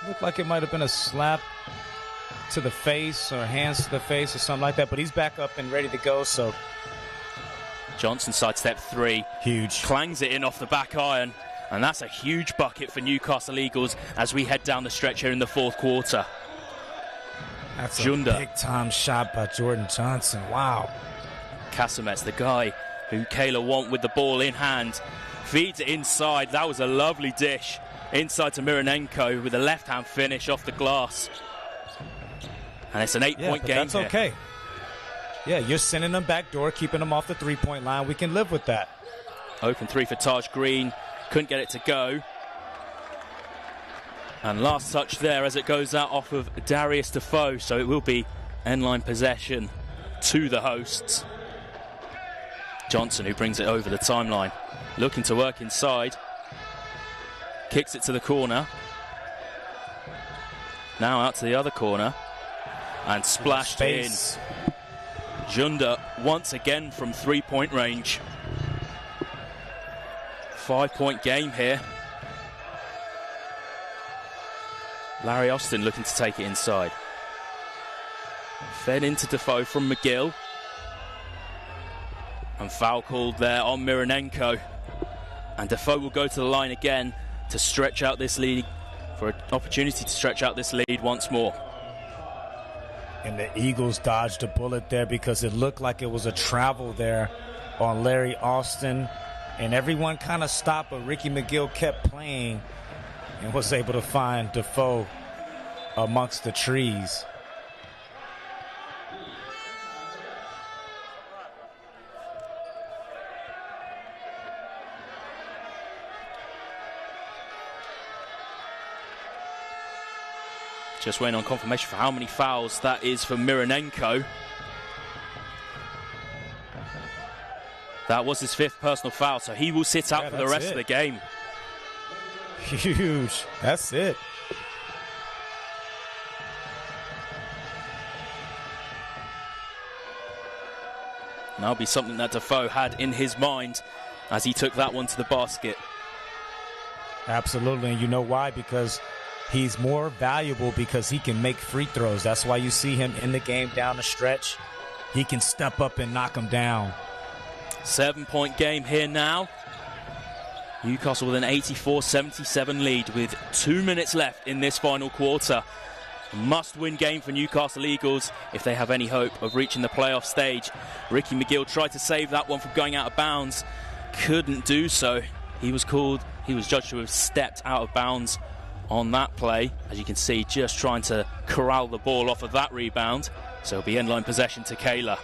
Looked like it might have been a slap to the face or hands to the face or something like that, but he's back up and ready to go, so. Johnson sidestep 3. Huge. Clangs it in off the back iron, and that's a huge bucket for Newcastle Eagles as we head down the stretch here in the fourth quarter. That's Junda. a big-time shot by Jordan Johnson. Wow. Casamet's the guy who Keila want with the ball in hand. Feeds it inside. That was a lovely dish. Inside to Mironenko with a left-hand finish off the glass. And it's an 8-point game. That's okay. Yeah, you're sending them back door, keeping them off the three-point line. We can live with that. Open 3 for Taj Green. Couldn't get it to go. And last touch there as it goes out off of Darius Defoe. So it will be end-line possession to the hosts. Johnson, who brings it over the timeline, looking to work inside. Kicks it to the corner. Now out to the other corner. And splashed in. Junda once again from three-point range. 5-point game here. Larry Austin looking to take it inside. Fed into Defoe from McGill. And foul called there on Mironenko. And Defoe will go to the line again to stretch out this lead, for an opportunity to stretch out this lead once more. And the Eagles dodged a bullet there because it looked like it was a travel there on Larry Austin. And everyone kind of stopped, but Ricky McGill kept playing and was able to find Defoe amongst the trees. Just waiting on confirmation for how many fouls that is for Mironenko. That was his 5th personal foul, so he will sit out for the rest of the game. Huge. That's it. And that'll be something that Defoe had in his mind as he took that one to the basket. Absolutely, and you know why? Because he's more valuable because he can make free throws. That's why you see him in the game down the stretch. He can step up and knock them down. 7-point game here now. Newcastle with an 84-77 lead with 2 minutes left in this final quarter. Must-win game for Newcastle Eagles if they have any hope of reaching the playoff stage. Ricky McGill tried to save that one from going out of bounds. Couldn't do so. He was judged to have stepped out of bounds on that play. As you can see, just trying to corral the ball off of that rebound. So it'll be end-line possession to Keila.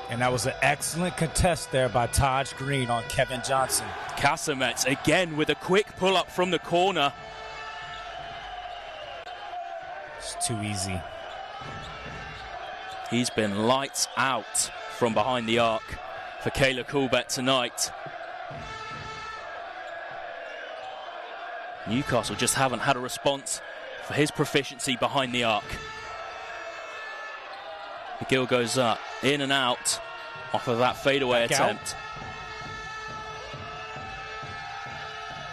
And that was an excellent contest there by Taj Green on Kevin Johnson. Casamets again with a quick pull-up from the corner. It's too easy. He's been lights out from behind the arc for Keila Coolbet tonight. Newcastle just haven't had a response for his proficiency behind the arc. McGill goes up, in and out, off of that fadeaway attempt.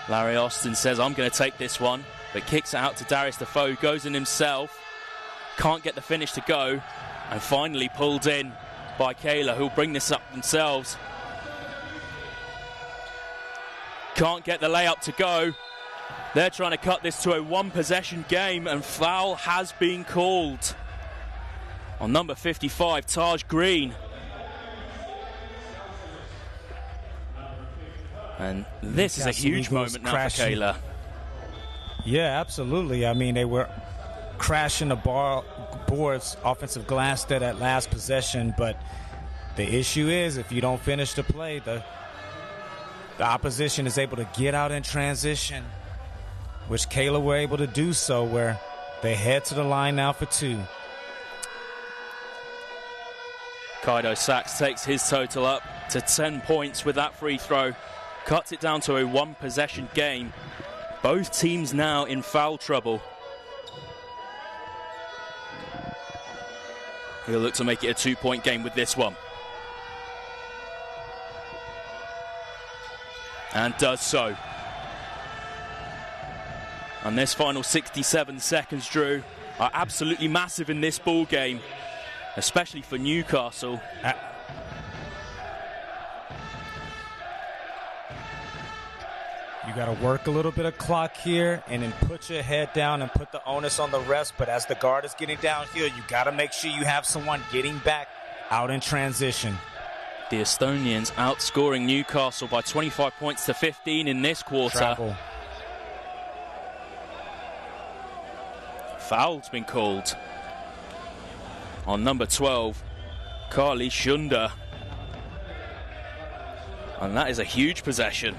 Larry Austin says, I'm going to take this one, but kicks it out to Darius Defoe, goes in himself, can't get the finish to go, and finally pulled in by Keila, who'll bring this up themselves. Can't get the layup to go. They're trying to cut this to a one-possession game, and foul has been called on number 55, Taj Green. And this is a huge moment now for Keila. Yeah, absolutely. I mean, they were crashing the boards, offensive glass there at last possession, but the issue is if you don't finish the play, the opposition is able to get out in transition, which Keila were able to do so, where they head to the line now for 2. Kaido Sachs takes his total up to 10 points with that free throw. Cuts it down to a one-possession game. Both teams now in foul trouble. He'll look to make it a 2-point game with this one. And does so. And this final 67 seconds, Drew, are absolutely massive in this ball game, especially for Newcastle. You got to work a little bit of clock here and then put your head down and put the onus on the rest. But as the guard is getting downhill, you got to make sure you have someone getting back out in transition. The Estonians outscoring Newcastle by 25 points to 15 in this quarter. Travel. Foul's been called on number 12, Carly Shunda. And that is a huge possession.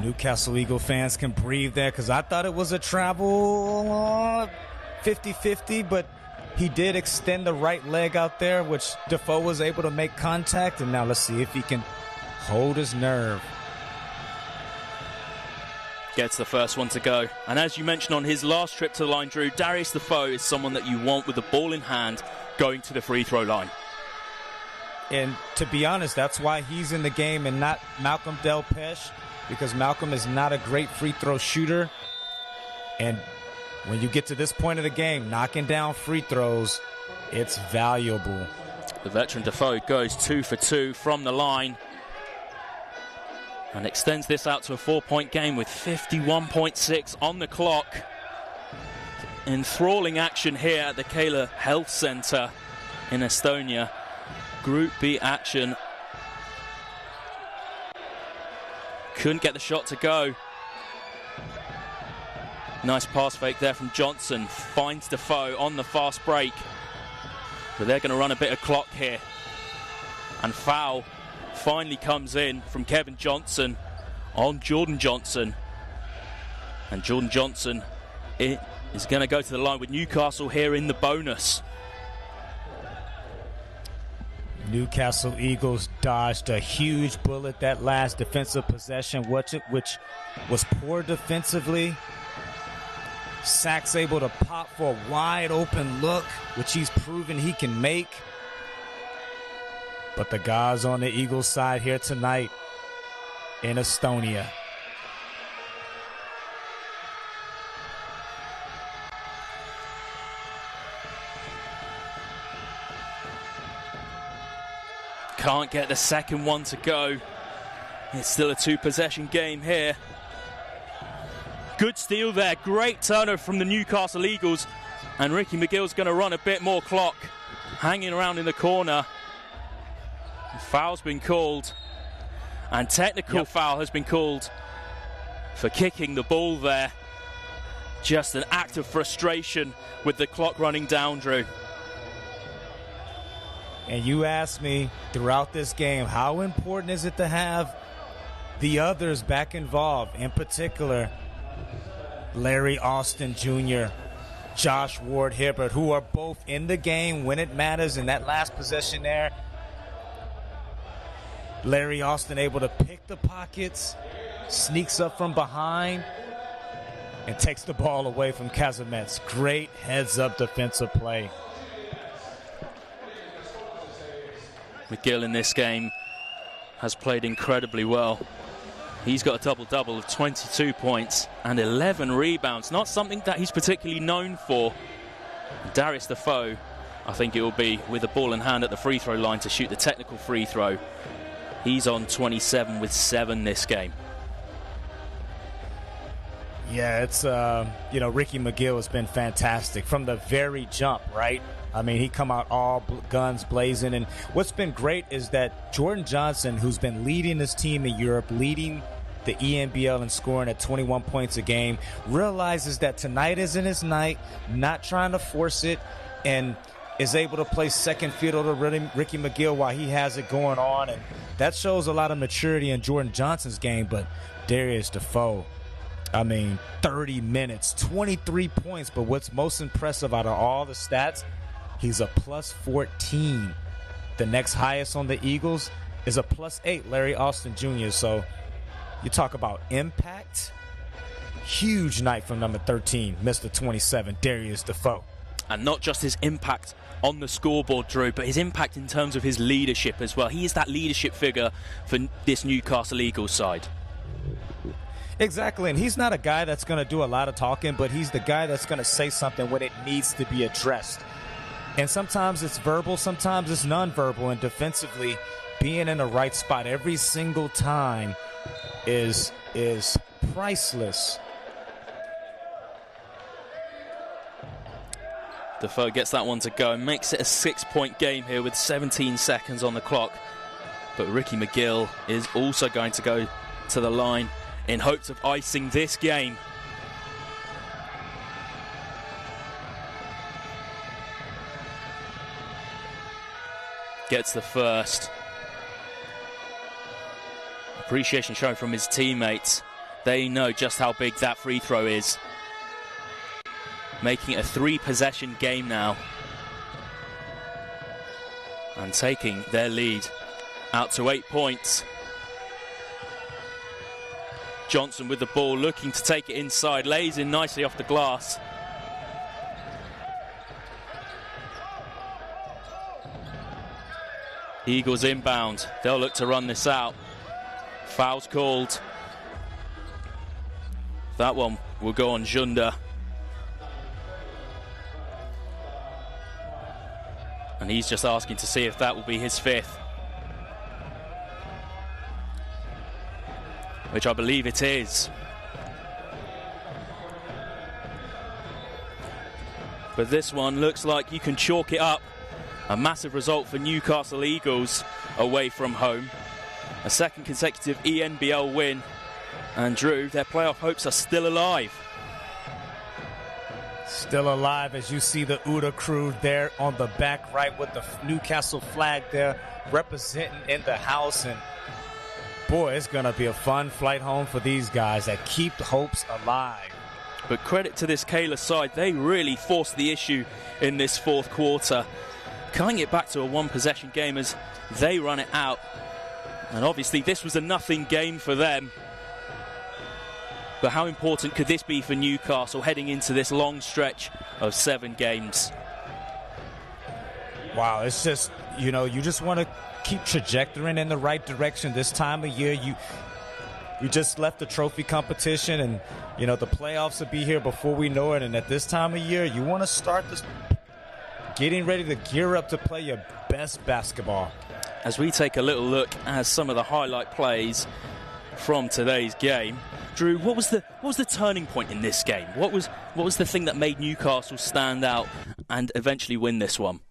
Newcastle Eagle fans can breathe there because I thought it was a travel 50-50, but he did extend the right leg out there, which Defoe was able to make contact. And now let's see if he can hold his nerve. Gets the first one to go. And as you mentioned on his last trip to the line, Drew, Darius Defoe is someone that you want with the ball in hand going to the free throw line. And to be honest, that's why he's in the game and not Malcolm Delpeche, because Malcolm is not a great free throw shooter. And when you get to this point of the game, knocking down free throws, it's valuable. The veteran Defoe goes 2 for 2 from the line and extends this out to a 4-point game with 51.6 on the clock. Enthralling action here at the Keila Health Centre in Estonia. Group B action. Couldn't get the shot to go. Nice pass fake there from Johnson. Finds Defoe on the fast break. But they're going to run a bit of clock here. And foul finally comes in from Kevin Johnson on Jordan Johnson. And Jordan Johnson it is going to go to the line with Newcastle here in the bonus. Newcastle Eagles dodged a huge bullet that last defensive possession, which was poor defensively. Sachs able to pop for a wide open look, which he's proven he can make. But the guys on the Eagles side here tonight in Estonia. Can't get the second one to go. It's still a two-possession game here. Good steal there. Great turnover from the Newcastle Eagles. And Ricky McGill's going to run a bit more clock. Hanging around in the corner. Foul's been called. And technical foul has been called for kicking the ball there. Just an act of frustration with the clock running down, Drew. And you asked me throughout this game, how important is it to have the others back involved? In particular, Larry Austin Jr., Josh Ward-Hibbert, who are both in the game when it matters. In that last possession there, Larry Austin able to pick the pockets, sneaks up from behind, and takes the ball away from Kazimets. Great heads-up defensive play. McGill in this game has played incredibly well. He's got a double-double of 22 points and 11 rebounds. Not something that he's particularly known for. Darius Defoe, I think it will be with the ball in hand at the free throw line to shoot the technical free throw. He's on 27 with 7 this game. Yeah, it's, Ricky McGill has been fantastic from the very jump, right? I mean, he come out all guns blazing. And what's been great is that Jordan Johnson, who's been leading this team in Europe, leading the ENBL and scoring at 21 points a game, realizes that tonight isn't his night, not trying to force it, and is able to play second fiddle to Ricky McGill while he has it going on. And that shows a lot of maturity in Jordan Johnson's game. But Darius Defoe, 30 minutes, 23 points. But what's most impressive out of all the stats, he's a plus 14. The next highest on the Eagles is a plus 8, Larry Austin Jr. So you talk about impact. Huge night from number 13, Mr. 27, Darius Defoe. And not just his impact on the scoreboard, Drew, but his impact in terms of his leadership as well. He is that leadership figure for this Newcastle Eagles side. Exactly, and he's not a guy that's going to do a lot of talking, but he's the guy that's going to say something when it needs to be addressed. And sometimes it's verbal, sometimes it's nonverbal, and defensively, being in the right spot every single time is priceless. Defoe gets that one to go and makes it a 6-point game here with 17 seconds on the clock. But Ricky McGill is also going to go to the line in hopes of icing this game. Gets the first. Appreciation shown from his teammates. They know just how big that free throw is. Making it a 3-possession game now. And taking their lead out to 8 points. Johnson with the ball, looking to take it inside. Lays in nicely off the glass. Eagles inbound. They'll look to run this out. Foul's called. That one will go on Junda. And he's just asking to see if that will be his 5th. Which I believe it is. But this one looks like you can chalk it up. A massive result for Newcastle Eagles away from home. A second consecutive ENBL win. And Drew, their playoff hopes are still alive. Still alive as you see the UDA crew there on the back right with the Newcastle flag there representing in the house. And boy, it's going to be a fun flight home for these guys that keep the hopes alive. But credit to this Keila side, they really forced the issue in this fourth quarter, cutting it back to a one-possession game as they run it out. And obviously this was a nothing game for them. But how important could this be for Newcastle heading into this long stretch of 7 games? Wow, it's just, you just want to keep trajectorying in the right direction. This time of year, we just left the trophy competition, and, the playoffs will be here before we know it. And at this time of year, you want to start this getting ready to gear up to play your best basketball. As we take a little look at some of the highlight plays from today's game, Drew, what was the turning point in this game? What was the thing that made Newcastle stand out and eventually win this one?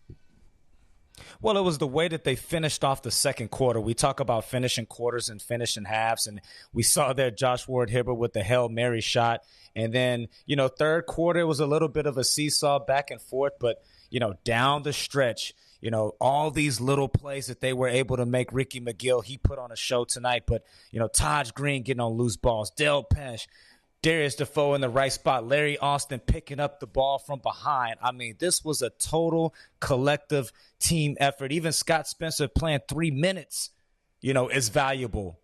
Well, it was the way that they finished off the second quarter. We talk about finishing quarters and finishing halves, and we saw there Josh Ward-Hibbert with the Hail Mary shot. And then, third quarter was a little bit of a seesaw back and forth, but, down the stretch, all these little plays that they were able to make. Ricky McGill, he put on a show tonight, but, Taj Green getting on loose balls, Dale Pesh, Darius Defoe in the right spot, Larry Austin picking up the ball from behind. I mean, this was a total collective team effort. Even Scott Spencer playing 3 minutes, is valuable.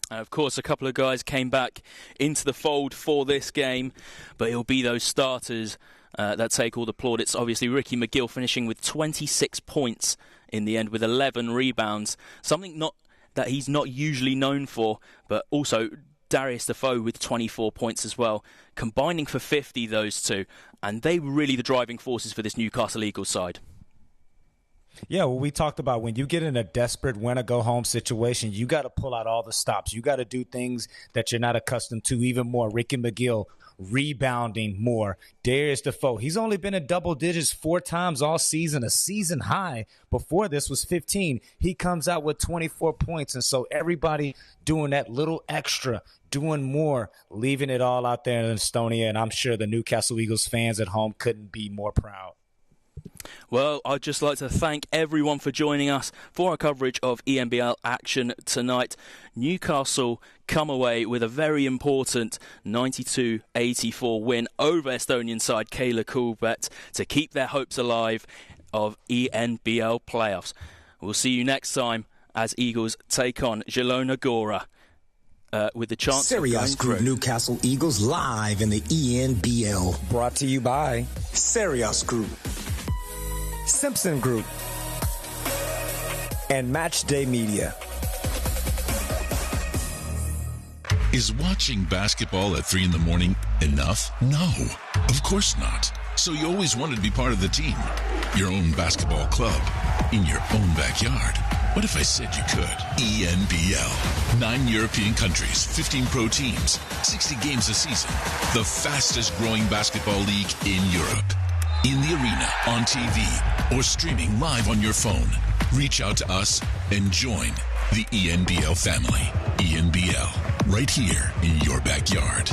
Of course, a couple of guys came back into the fold for this game, but it'll be those starters that take all the plaudits. Obviously, Ricky McGill finishing with 26 points in the end with 11 rebounds, something that he's not usually known for, but also Darius Defoe with 24 points as well, combining for 50, those two. And they were really the driving forces for this Newcastle Eagles side. Yeah, well, we talked about when you get in a desperate win-or-go-home situation, you got to pull out all the stops. You got to do things that you're not accustomed to even more. Ricky McGill rebounding more. Darius Defoe, he's only been in double digits 4 times all season. A season high before this was 15. He comes out with 24 points. And so everybody doing that little extra, doing more, leaving it all out there in Estonia. And I'm sure the Newcastle Eagles fans at home couldn't be more proud. Well, I'd just like to thank everyone for joining us for our coverage of ENBL action tonight. Newcastle come away with a very important 92-84 win over Estonian side Keila Coolbet to keep their hopes alive of ENBL playoffs. We'll see you next time as Eagles take on Zielona Góra with the chance Serios of Group through. Newcastle Eagles live in the ENBL. Brought to you by Serios Group, Simpson Group, and Matchday Media. Is watching basketball at 3 in the morning enough? No, of course not. So you always wanted to be part of the team. Your own basketball club in your own backyard. What if I said you could? ENBL. 9 European countries, 15 pro teams, 60 games a season. The fastest growing basketball league in Europe. In the arena, on TV, or streaming live on your phone. Reach out to us and join the ENBL family. ENBL, right here in your backyard.